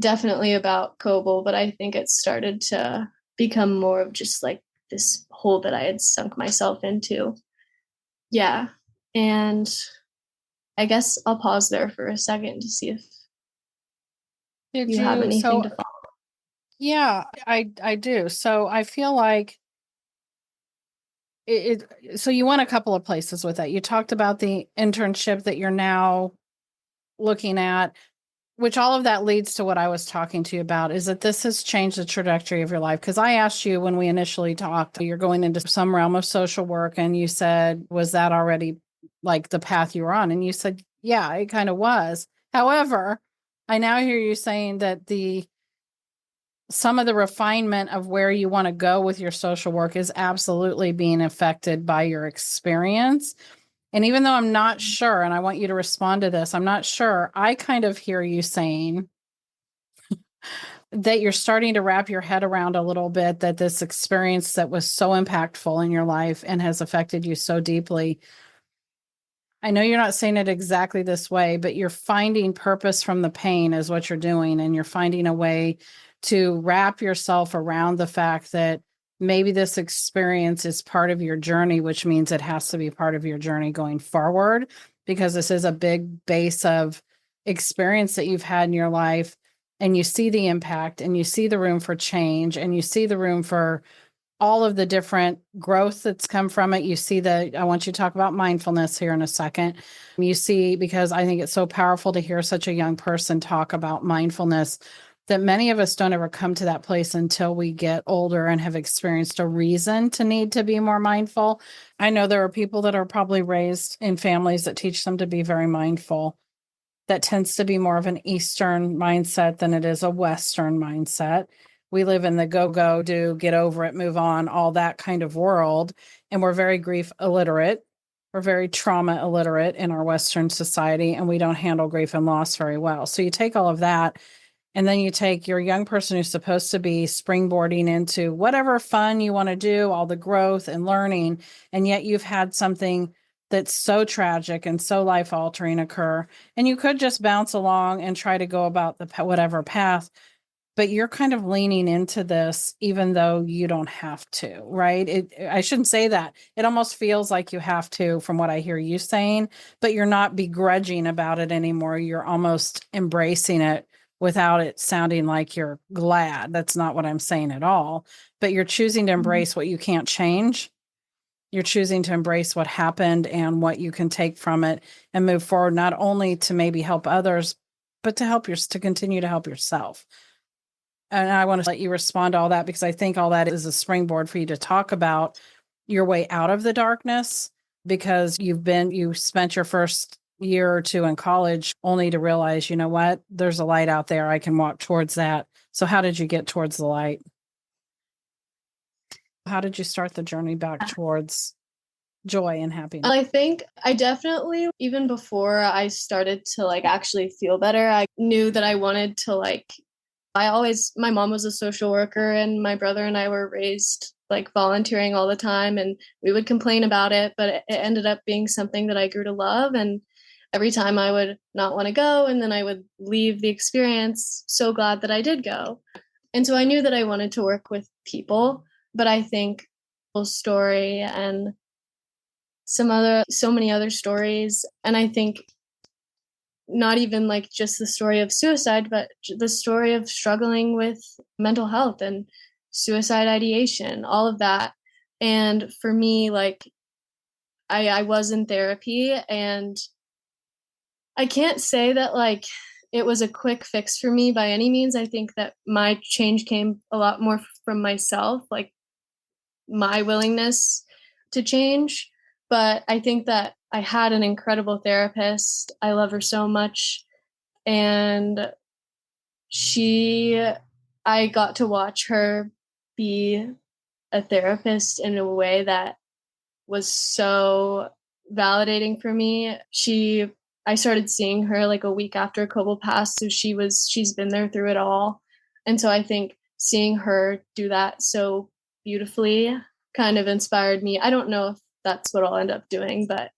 definitely about Coble, but I think it started to become more of just like this hole that I had sunk myself into. Yeah. And I guess I'll pause there for a second to see if you have anything to follow. Yeah, I do. So I feel like so you went a couple of places with that. You talked about the internship that you're now looking at. which all of that leads to what I was talking to you about, is that this has changed the trajectory of your life. Because I asked you when we initially talked, you're going into some realm of social work, and you said, was that already like the path you were on? And you said, yeah, it kind of was. However, I now hear you saying that some of the refinement of where you want to go with your social work is absolutely being affected by your experience. And even though I'm not sure, and I want you to respond to this, I'm not sure, I kind of hear you saying that you're starting to wrap your head around a little bit that this experience that was so impactful in your life and has affected you so deeply. I know you're not saying it exactly this way, but you're finding purpose from the pain is what you're doing. And you're finding a way to wrap yourself around the fact that maybe this experience is part of your journey, which means it has to be part of your journey going forward, because this is a big base of experience that you've had in your life. And you see the impact, and you see the room for change, and you see the room for all of the different growth that's come from it. You see that I want you to talk about mindfulness here in a second. You see, because I think it's so powerful to hear such a young person talk about mindfulness, that many of us don't ever come to that place until we get older and have experienced a reason to need to be more mindful. I know there are people that are probably raised in families that teach them to be very mindful. That tends to be more of an Eastern mindset than it is a Western mindset. We live in the go, go, do, get over it, move on, all that kind of world. And we're very grief illiterate. We're very trauma illiterate in our Western society, and we don't handle grief and loss very well. So you take all of that, and then you take your young person who's supposed to be springboarding into whatever fun you want to do, all the growth and learning, and yet you've had something that's so tragic and so life altering occur. And you could just bounce along and try to go about the whatever path, but you're kind of leaning into this, even though you don't have to, right? I shouldn't say that. It almost feels like you have to, from what I hear you saying, but you're not begrudging about it anymore. You're almost embracing it without it sounding like you're glad. That's not what I'm saying at all. But you're choosing to embrace what you can't change. You're choosing to embrace what happened and what you can take from it and move forward, not only to maybe help others, but to continue to help yourself. And I want to let you respond to all that, because I think all that is a springboard for you to talk about your way out of the darkness, because you spent your first year or two in college only to realize, you know what, there's a light out there. I can walk towards that. So how did you get towards the light? How did you start the journey back towards joy and happiness? I think I definitely, even before I started to like actually feel better, I knew that I wanted to my mom was a social worker, and my brother and I were raised like volunteering all the time, and we would complain about it, but it ended up being something that I grew to love. And every time I would not want to go, and then I would leave the experience so glad that I did go. And so I knew that I wanted to work with people, but I think story and so many other stories, and I think not even like just the story of suicide, but the story of struggling with mental health and suicide ideation, all of that. And for me, like I was in therapy, and I can't say that like it was a quick fix for me by any means. I think that my change came a lot more from myself, like my willingness to change. But I think that I had an incredible therapist. I love her so much. And I got to watch her be a therapist in a way that was so validating for me. I started seeing her like a week after Coble passed. So she's been there through it all. And so I think seeing her do that so beautifully kind of inspired me. I don't know if that's what I'll end up doing, but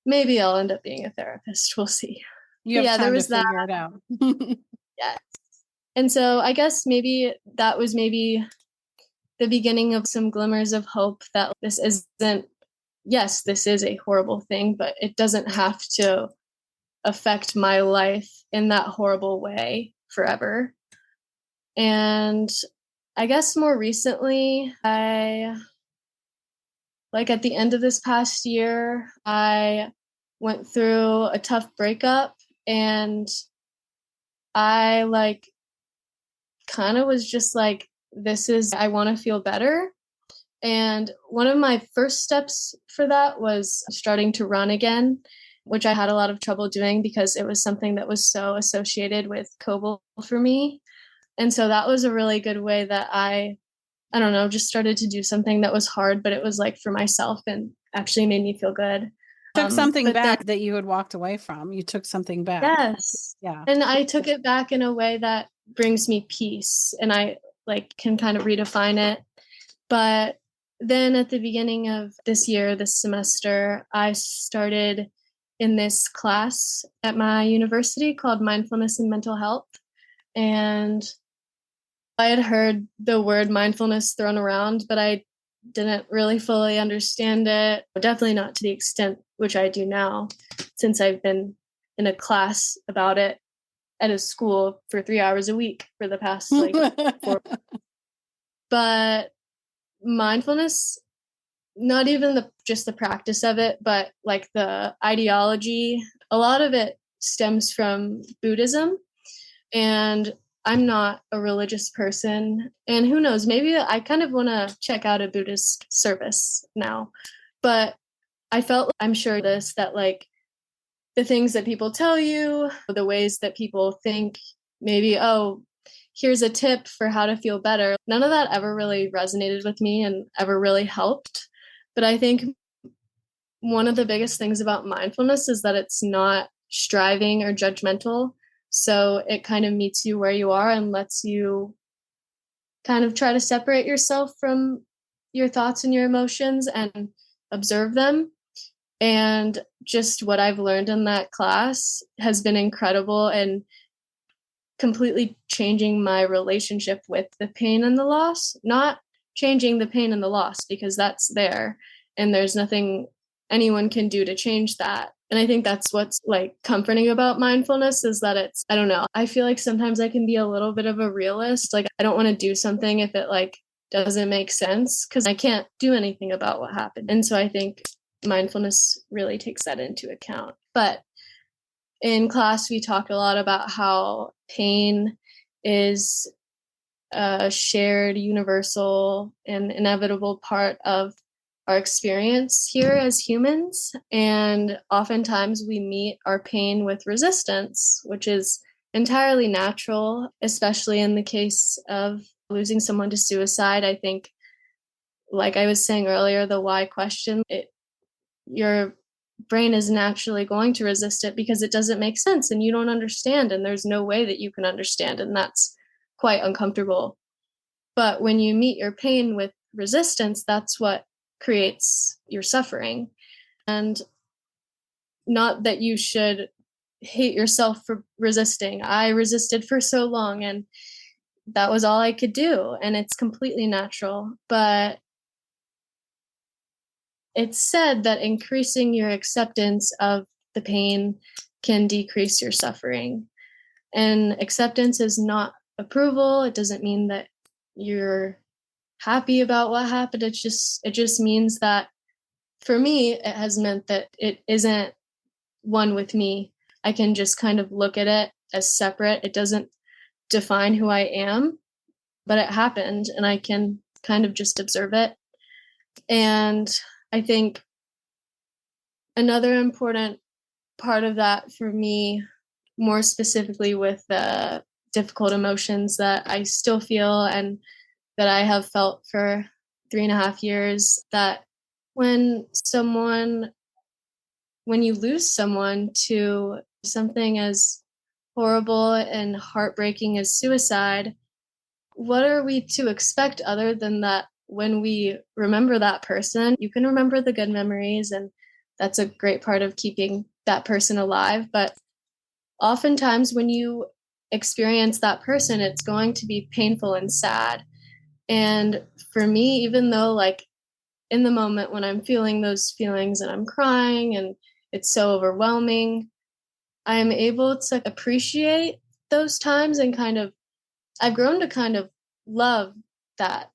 maybe I'll end up being a therapist. We'll see. You have time to figure it out. Yeah. And so I guess maybe that was maybe the beginning of some glimmers of hope that this is a horrible thing, but it doesn't have to affect my life in that horrible way forever. And I guess more recently, at the end of this past year, I went through a tough breakup, and I kind of was just I want to feel better. And one of my first steps for that was starting to run again, which I had a lot of trouble doing because it was something that was so associated with Coble for me. And so that was a really good way that I don't know, just started to do something that was hard, but it was for myself and actually made me feel good. Took something back that you had walked away from. You took something back. Yes. Yeah. And I took it back in a way that brings me peace, and I can kind of redefine it. But then at the beginning of this year, this semester, I started in this class at my university called Mindfulness and Mental Health. And I had heard the word mindfulness thrown around, but I didn't really fully understand it. Definitely not to the extent which I do now, since I've been in a class about it at a school for 3 hours a week for the past 4. But mindfulness, not even just the practice of it, but the ideology, a lot of it stems from Buddhism. And I'm not a religious person, and who knows, maybe I kind of want to check out a Buddhist service now. But I felt, I'm sure that the things that people tell you, the ways that people think maybe, oh, here's a tip for how to feel better, none of that ever really resonated with me and ever really helped. But I think one of the biggest things about mindfulness is that it's not striving or judgmental. So it kind of meets you where you are and lets you kind of try to separate yourself from your thoughts and your emotions and observe them. And just what I've learned in that class has been incredible and completely changing my relationship with the pain and the loss. Not changing the pain and the loss, because that's there and there's nothing anyone can do to change that. And I think that's what's comforting about mindfulness, is that it's, I don't know, I feel like sometimes I can be a little bit of a realist. I don't want to do something if it doesn't make sense, because I can't do anything about what happened. And so I think mindfulness really takes that into account. But in class, we talk a lot about how pain is a shared, universal, and inevitable part of our experience here as humans. And oftentimes we meet our pain with resistance, which is entirely natural, especially in the case of losing someone to suicide. I think, like I was saying earlier, the why question, your brain is naturally going to resist it because it doesn't make sense and you don't understand, and there's no way that you can understand, and that's quite uncomfortable. But when you meet your pain with resistance, that's what creates your suffering. And not that you should hate yourself for resisting. I resisted for so long and that was all I could do, and it's completely natural. But it's said that increasing your acceptance of the pain can decrease your suffering. And acceptance is not approval. It doesn't mean that you're happy about what happened. It just means that, for me, it has meant that it isn't one with me. I can just kind of look at it as separate. It doesn't define who I am, but it happened and I can kind of just observe it. And I think another important part of that for me, more specifically with the difficult emotions that I still feel and that I have felt for 3.5 years, that when you lose someone to something as horrible and heartbreaking as suicide, what are we to expect other than that when we remember that person, you can remember the good memories, and that's a great part of keeping that person alive. But oftentimes when you experience that person, it's going to be painful and sad. And for me, even though in the moment when I'm feeling those feelings and I'm crying and it's so overwhelming, I'm able to appreciate those times and I've grown to kind of love that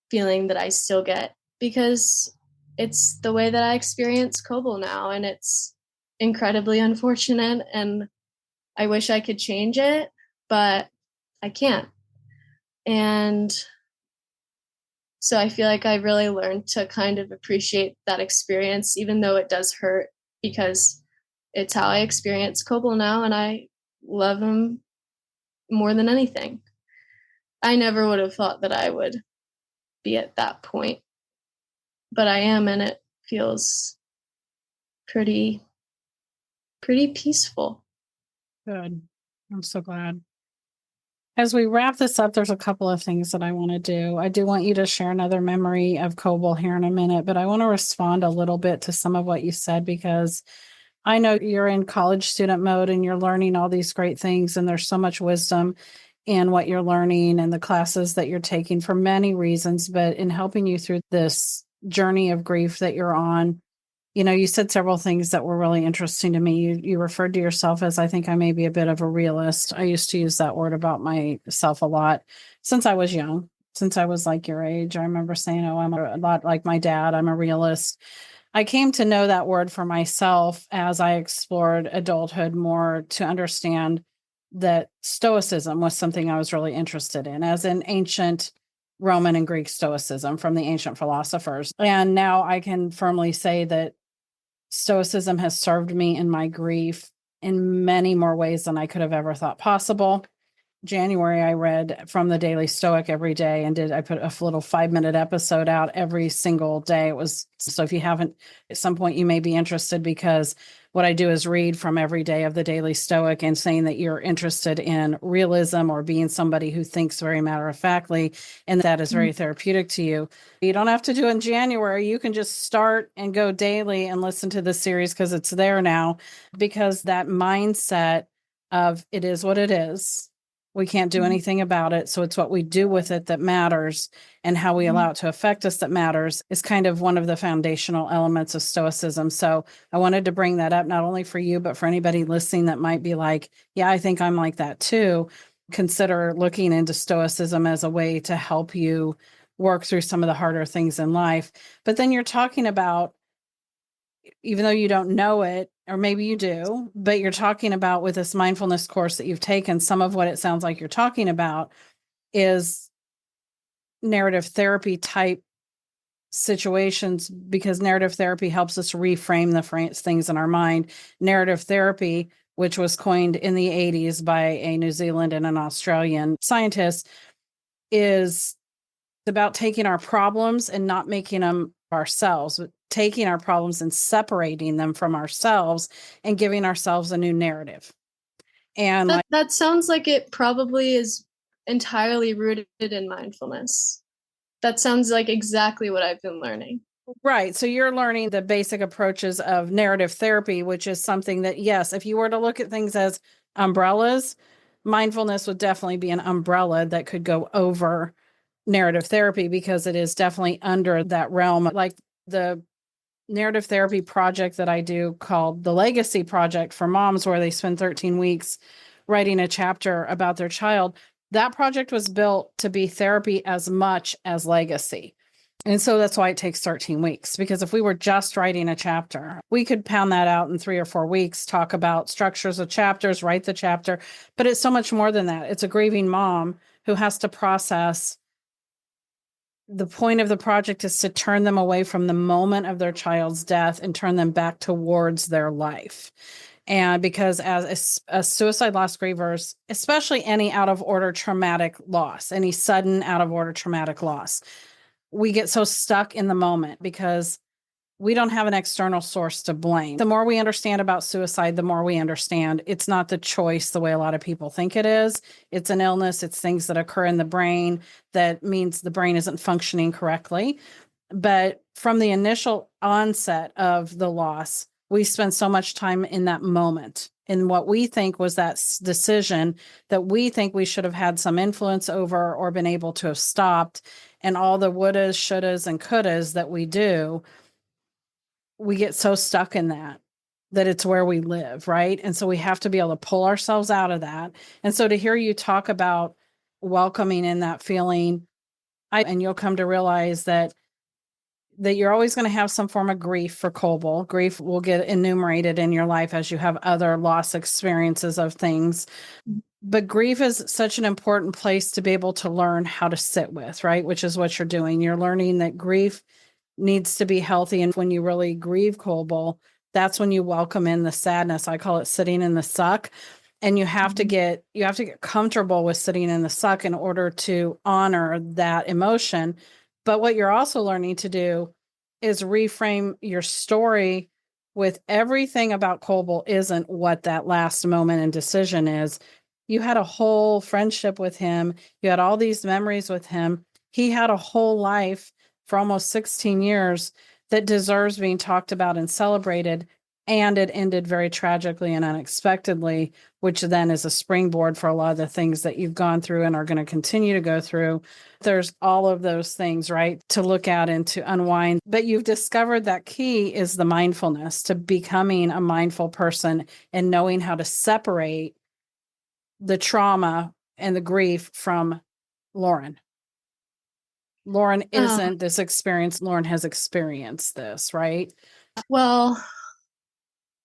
feeling that I still get, because it's the way that I experience Coble now, and it's incredibly unfortunate and I wish I could change it. but I can't. And so I feel like I really learned to kind of appreciate that experience, even though it does hurt, because it's how I experience Coble now, and I love him more than anything. I never would have thought that I would be at that point, but I am, and it feels pretty peaceful. Good. I'm so glad. As we wrap this up, there's a couple of things that I want to do. I do want you to share another memory of Coble here in a minute, but I want to respond a little bit to some of what you said, because I know you're in college student mode and you're learning all these great things, and there's so much wisdom in what you're learning and the classes that you're taking for many reasons, but in helping you through this journey of grief that you're on. You said several things that were really interesting to me. You referred to yourself as, I think I may be a bit of a realist. I used to use that word about myself a lot since I was young, since I was like your age. I remember saying, oh, I'm a lot like my dad. I'm a realist. I came to know that word for myself as I explored adulthood more, to understand that Stoicism was something I was really interested in, as in ancient Roman and Greek Stoicism from the ancient philosophers. And now I can firmly say that Stoicism has served me in my grief in many more ways than I could have ever thought possible. January, I read from the Daily Stoic every day, and I put a little 5-minute episode out every single day. It was, so if you haven't, at some point you may be interested, because what I do is read from every day of the Daily Stoic, and saying that you're interested in realism or being somebody who thinks very matter of factly, and that is very therapeutic to you. You don't have to do it in January. You can just start and go daily and listen to the series, because it's there now, because that mindset of it is what it is. We can't do anything about it. So it's what we do with it that matters, and how we allow it to affect us that matters, is kind of one of the foundational elements of Stoicism. So I wanted to bring that up, not only for you, but for anybody listening that might be like, yeah, I think I'm like that too. Consider looking into Stoicism as a way to help you work through some of the harder things in life. But then you're talking about, even though you don't know it, or maybe you do, but you're talking about, with this mindfulness course that you've taken, some of what it sounds like you're talking about is narrative therapy type situations, because narrative therapy helps us reframe the things in our mind. Narrative therapy, which was coined in the 80s by a New Zealand and an Australian scientist, is about taking our problems and not making them ourselves, but taking our problems and separating them from ourselves and giving ourselves a new narrative. And that sounds like it probably is entirely rooted in mindfulness. That sounds like exactly what I've been learning. Right. So you're learning the basic approaches of narrative therapy, which is something that, yes, if you were to look at things as umbrellas, mindfulness would definitely be an umbrella that could go over narrative therapy, because it is definitely under that realm. Like the narrative therapy project that I do called the Legacy Project for moms, where they spend 13 weeks writing a chapter about their child. That project was built to be therapy as much as legacy. And so that's why it takes 13 weeks, because if we were just writing a chapter, we could pound that out in 3 or 4 weeks, talk about structures of chapters, write the chapter. But it's so much more than that. It's a grieving mom who has to process. The point of the project is to turn them away from the moment of their child's death and turn them back towards their life. And because as suicide loss grievers, especially any out of order traumatic loss, any sudden out of order traumatic loss, we get so stuck in the moment because we don't have an external source to blame. The more we understand about suicide, the more we understand it's not the choice the way a lot of people think it is. It's an illness. It's things that occur in the brain that means the brain isn't functioning correctly. But from the initial onset of the loss, we spend so much time in that moment, in what we think was that decision that we think we should have had some influence over or been able to have stopped, and all the wouldas, shouldas, and couldas that we do. We get so stuck in that it's where we live, right? And so we have to be able to pull ourselves out of that. And so to hear you talk about welcoming in that feeling, and you'll come to realize that you're always going to have some form of grief for Coble. Grief will get enumerated in your life as you have other loss experiences of things. But grief is such an important place to be able to learn how to sit with, right? Which is what you're doing. You're learning that grief needs to be healthy. And when you really grieve, Coble, that's when you welcome in the sadness. I call it sitting in the suck. And you have to get comfortable with sitting in the suck in order to honor that emotion. But what you're also learning to do is reframe your story with everything about Coble isn't what that last moment and decision is. You had a whole friendship with him. You had all these memories with him. He had a whole life for almost 16 years that deserves being talked about and celebrated. And it ended very tragically and unexpectedly, which then is a springboard for a lot of the things that you've gone through and are going to continue to go through. There's all of those things, right, to look at and to unwind. But you've discovered that key is the mindfulness, to becoming a mindful person and knowing how to separate the trauma and the grief from Lauren. Lauren isn't this experience. Lauren has experienced this, right? Well,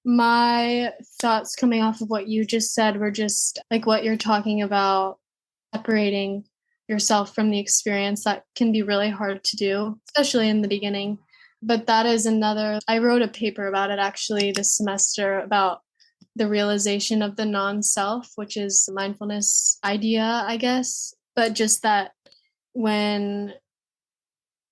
my thoughts coming off of what you just said were just like what you're talking about, separating yourself from the experience. That can be really hard to do, especially in the beginning. But that is I wrote a paper about it actually this semester about the realization of the non-self, which is the mindfulness idea, I guess. But just that when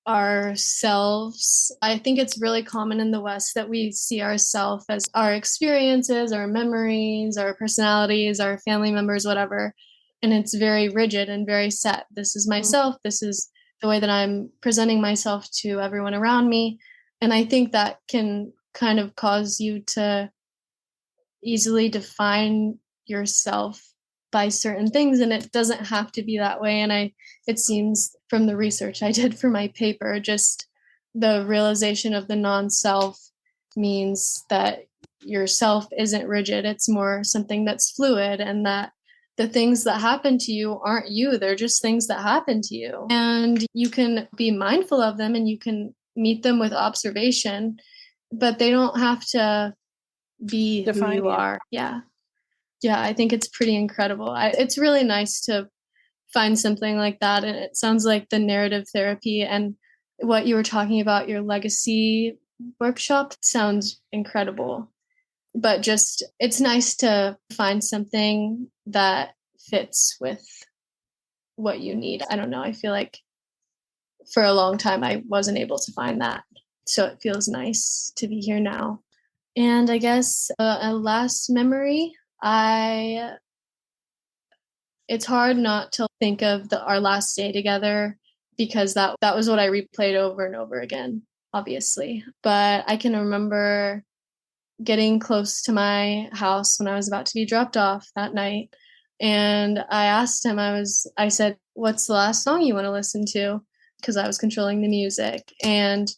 ourselves, I think it's really common in the West that we see ourselves as our experiences, our memories, our personalities, our family members, whatever. And it's very rigid and very set. This is myself. This is the way that I'm presenting myself to everyone around me. And I think that can kind of cause you to easily define yourself by certain things, and it doesn't have to be that way. And it seems from the research I did for my paper, just the realization of the non-self means that yourself isn't rigid. It's more something that's fluid, and that the things that happen to you aren't you. They're just things that happen to you. And you can be mindful of them and you can meet them with observation, but they don't have to be who you are. Yeah. Yeah, I think it's pretty incredible. It's really nice to find something like that. And it sounds like the narrative therapy and what you were talking about, your legacy workshop, sounds incredible. But just, it's nice to find something that fits with what you need. I don't know. I feel like for a long time, I wasn't able to find that. So it feels nice to be here now. And I guess a last memory, it's hard not to think of our last day together, because that was what I replayed over and over again, obviously. But I can remember getting close to my house when I was about to be dropped off that night. And I asked him, I said, "What's the last song you want to listen to?" Because I was controlling the music. And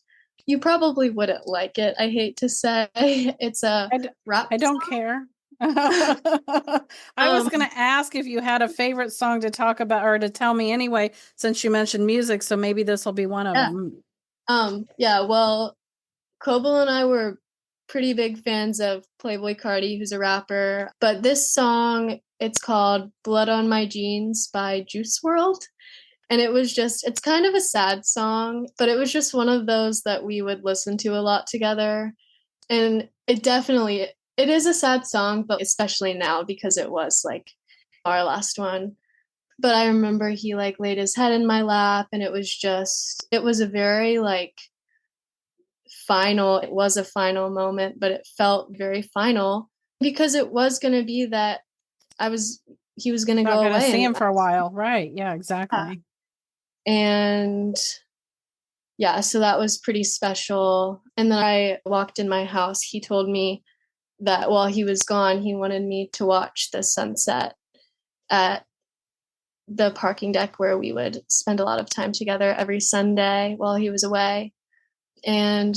you probably wouldn't like it. I hate to say it's a rap I don't care. I was going to ask if you had a favorite song to talk about or to tell me anyway, since you mentioned music. So maybe this will be one of them. Yeah, well, Coble and I were pretty big fans of Playboy Carti, who's a rapper. But this song, it's called Blood on My Jeans by Juice WRLD. And it's kind of a sad song, but it was just one of those that we would listen to a lot together. And it is a sad song, but especially now because it was like our last one. But I remember he like laid his head in my lap, and it was a very like it was a final moment, but it felt very final because it was going to be that he was going to go away. Not going to see him for a while. Right. Yeah, exactly. And yeah, so that was pretty special. And then I walked in my house. He told me that while he was gone, he wanted me to watch the sunset at the parking deck where we would spend a lot of time together every Sunday while he was away. And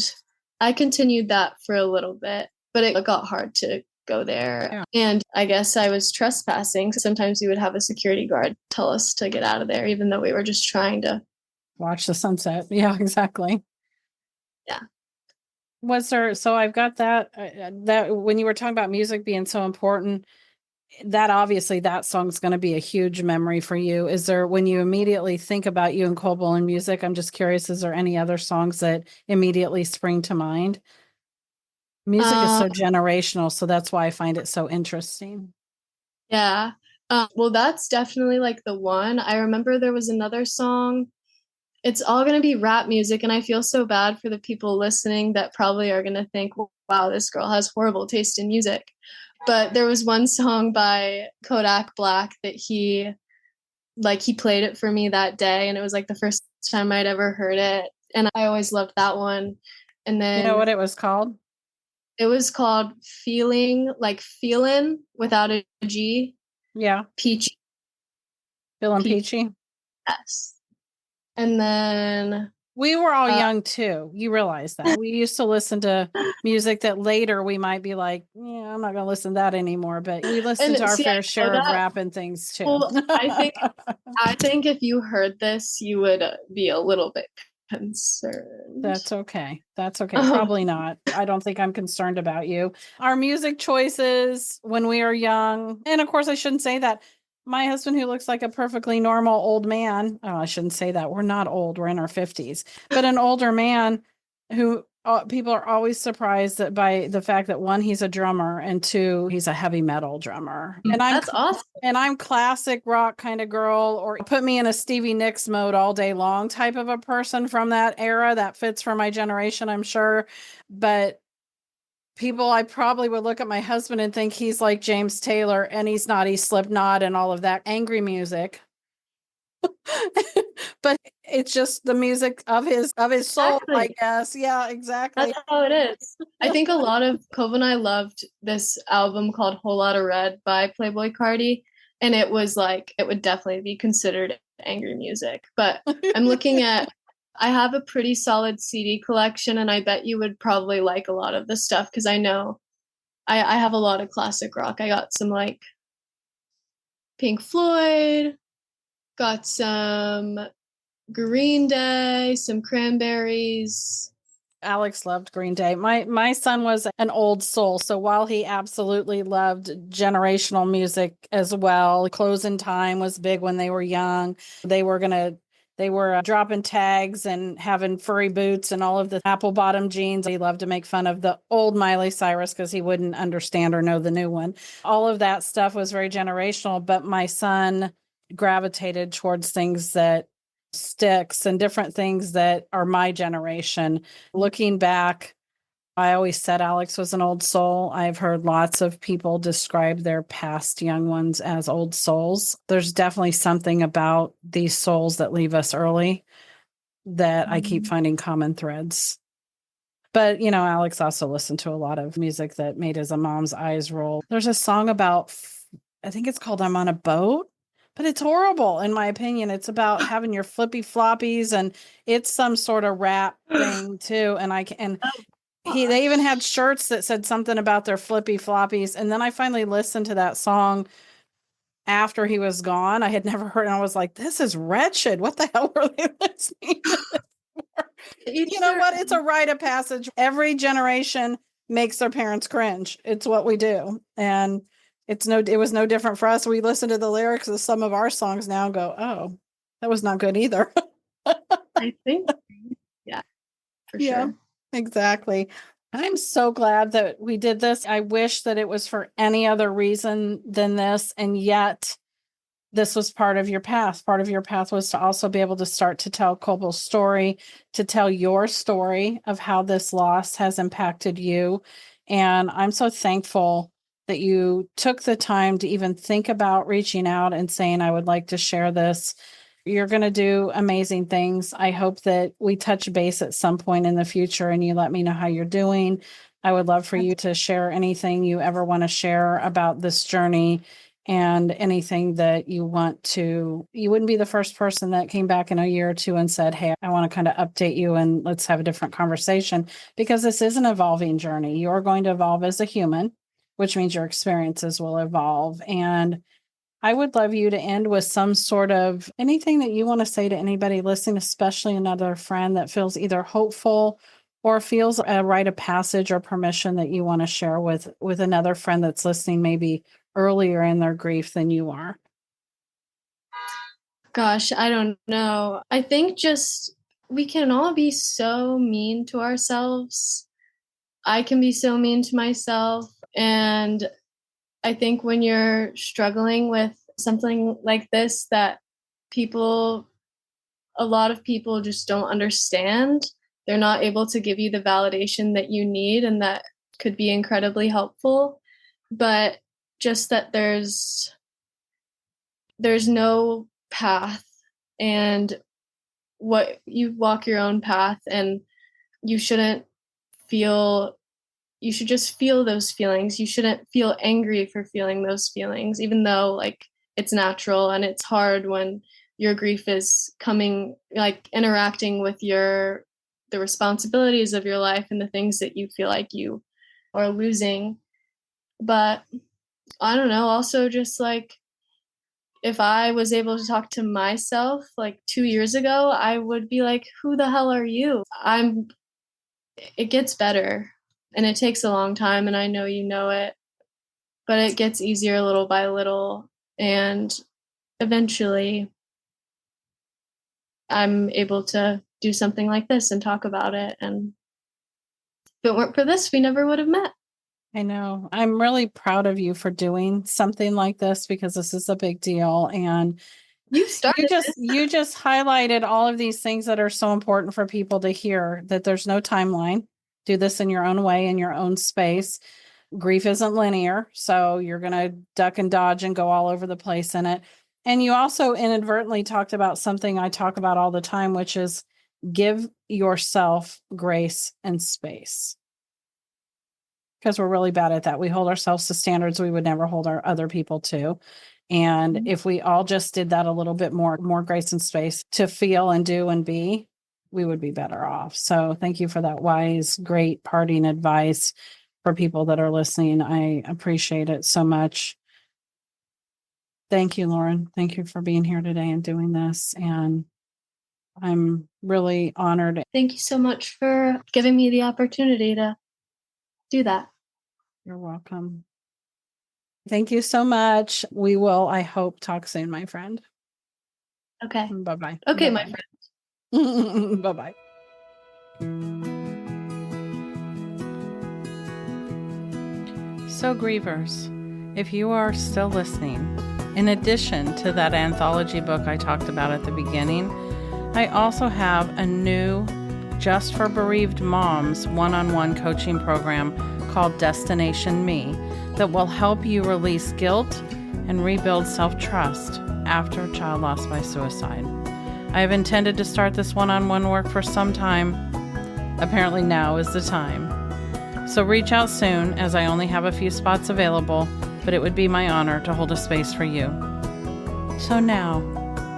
I continued that for a little bit, but it got hard to go there. Yeah. And I guess I was trespassing. Sometimes we would have a security guard tell us to get out of there, even though we were just trying to watch the sunset. Yeah, exactly. Yeah. So I've got that when you were talking about music being so important, that obviously that song's going to be a huge memory for you. Is there, when you immediately think about you and Coble and music, I'm just curious, is there any other songs that immediately spring to mind? Music is so generational, so that's why I find it so interesting. Yeah. Well, that's definitely like the one. I remember there was another song. It's all going to be rap music, and I feel so bad for the people listening that probably are going to think, wow, this girl has horrible taste in music. But there was one song by Kodak Black that he played it for me that day, and it was like the first time I'd ever heard it, and I always loved that one. And You know then what it was called? it was called Feeling, like feelin' without a G. Yeah. Peach. Feeling Peachy. Yes. And then We were all young too. You realize that. We used to listen to music that later we might be like, yeah, I'm not going to listen to that anymore. But we listened to our fair share of rap and things too. Well, I think if you heard this, you would be a little bit concerned. That's okay. That's okay. Probably not. I don't think I'm concerned about you. Our music choices when we were young, and of course I shouldn't say that. My husband, who looks like a perfectly normal old man, oh, I shouldn't say that. We're not old. We're in our 50s, but an older man who people are always surprised that by the fact that one, he's a drummer, and two, he's a heavy metal drummer. And that's awesome. And I'm classic rock kind of girl, or put me in a Stevie Nicks mode all day long type of a person from that era. That fits for my generation, I'm sure. But people, I probably would look at my husband and think he's like James Taylor, and he's not. He's Slipknot and all of that angry music. But it's just the music of his soul, I guess. Yeah, exactly. That's how it is. I think a lot of Coble and I loved this album called Whole Lotta Red by Playboi Carti, and it was like, it would definitely be considered angry music. But I'm looking at, I have a pretty solid CD collection, and I bet you would probably like a lot of the stuff, because I know I have a lot of classic rock. I got some like Pink Floyd, got some Green Day, some Cranberries. Alex loved Green Day. My son was an old soul, so while he absolutely loved generational music as well, Closing Time was big when they were young. They were dropping tags and having furry boots and all of the apple bottom jeans. He loved to make fun of the old Miley Cyrus because he wouldn't understand or know the new one. All of that stuff was very generational, but my son gravitated towards things that sticks and different things that are my generation. Looking back, I always said Alex was an old soul. I've heard lots of people describe their past young ones as old souls. There's definitely something about these souls that leave us early that I keep finding common threads. But, you know, Alex also listened to a lot of music that made his mom's eyes roll. There's a song about, I think it's called I'm on a Boat. But it's horrible, in my opinion. It's about having your flippy floppies, and it's some sort of rap thing too. And they even had shirts that said something about their flippy floppies. And then I finally listened to that song after he was gone. I had never heard, and I was like, "This is wretched. What the hell were they listening to this for?" You know what? It's a rite of passage. Every generation makes their parents cringe. It's what we do, and it was no different for us. We listen to the lyrics of some of our songs now and go, oh, that was not good either. I think, yeah, for sure. Exactly. I'm so glad that we did this. I wish that it was for any other reason than this. And yet this was part of your path. Part of your path was to also be able to start to tell Coble's story, to tell your story of how this loss has impacted you. And I'm so thankful that you took the time to even think about reaching out and saying, I would like to share this. You're going to do amazing things. I hope that we touch base at some point in the future and you let me know how you're doing. I would love for you to share anything you ever want to share about this journey, and anything that you want to. You wouldn't be the first person that came back in a year or two and said, hey, I want to kind of update you and let's have a different conversation, because this is an evolving journey. You're going to evolve as a human, which means your experiences will evolve. And I would love you to end with some sort of anything that you want to say to anybody listening, especially another friend that feels either hopeful or feels a rite of passage or permission that you want to share with another friend that's listening, maybe earlier in their grief than you are? Gosh, I don't know. I think we can all be so mean to ourselves. I can be so mean to myself. And I think when you're struggling with something like this, that a lot of people just don't understand. They're not able to give you the validation that you need, and that could be incredibly helpful. But just that there's no path, and what you walk your own path, and you shouldn't feel you should just feel those feelings. You shouldn't feel angry for feeling those feelings, even though like it's natural and it's hard when your grief is coming, like interacting with the responsibilities of your life and the things that you feel like you are losing. But I don't know, also just like if I was able to talk to myself like 2 years ago, I would be like, who the hell are you? It gets better, and it takes a long time, and I know you know it, but it gets easier little by little, and eventually I'm able to do something like this and talk about it. And if it weren't for this, we never would have met. I know. I'm really proud of you for doing something like this, because this is a big deal. And You started you just highlighted all of these things that are so important for people to hear, that there's no timeline. Do this in your own way, in your own space. Grief isn't linear, so you're going to duck and dodge and go all over the place in it. And you also inadvertently talked about something I talk about all the time, which is give yourself grace and space. Because we're really bad at that. We hold ourselves to standards we would never hold our other people to. And if we all just did that a little bit more grace and space to feel and do and be, we would be better off. So thank you for that wise, great parting advice for people that are listening. I appreciate it so much. Thank you, Lauren. Thank you for being here today and doing this. And I'm really honored. Thank you so much for giving me the opportunity to do that. You're welcome. Thank you so much. We will, I hope, talk soon, my friend. Okay. Bye-bye. Okay, Bye-bye. my friend. Bye-bye. So, grievers, if you are still listening, in addition to that anthology book I talked about at the beginning, I also have a new Just for Bereaved Moms one-on-one coaching program called Destination Me that will help you release guilt and rebuild self-trust after a child lost by suicide. I have intended to start this one-on-one work for some time. Apparently now is the time. So reach out soon, as I only have a few spots available, but it would be my honor to hold a space for you. So now,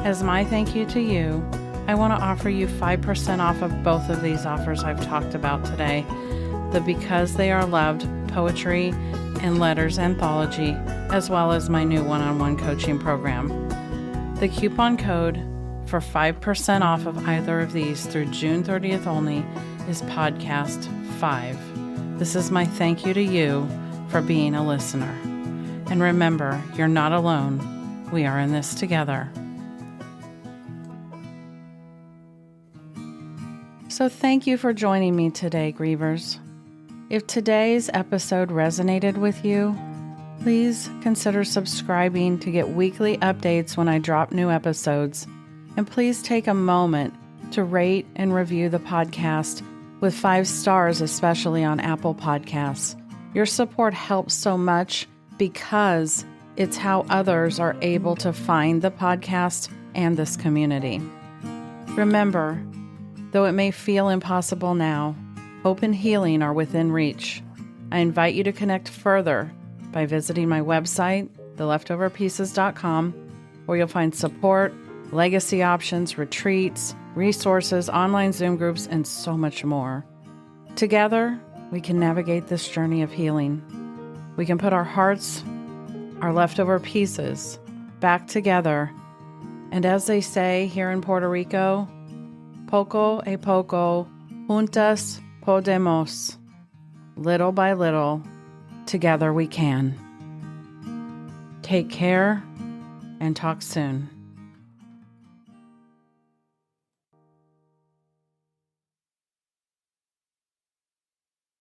as my thank you to you, I want to offer you 5% off of both of these offers I've talked about today, the Because They Are Loved poetry and letters anthology, as well as my new one-on-one coaching program. The coupon code for 5% off of either of these through June 30th only is podcast5. This is my thank you to you for being a listener. And remember, you're not alone. We are in this together. So thank you for joining me today, grievers. If today's episode resonated with you, please consider subscribing to get weekly updates when I drop new episodes. And please take a moment to rate and review the podcast with 5 stars, especially on Apple Podcasts. Your support helps so much because it's how others are able to find the podcast and this community. Remember, though it may feel impossible now, hope and healing are within reach. I invite you to connect further by visiting my website, theleftoverpieces.com, where you'll find support, legacy options, retreats, resources, online Zoom groups, and so much more. Together, we can navigate this journey of healing. We can put our hearts, our leftover pieces, back together. And as they say here in Puerto Rico, poco a poco, juntas podemos. Little by little, together we can. Take care and talk soon.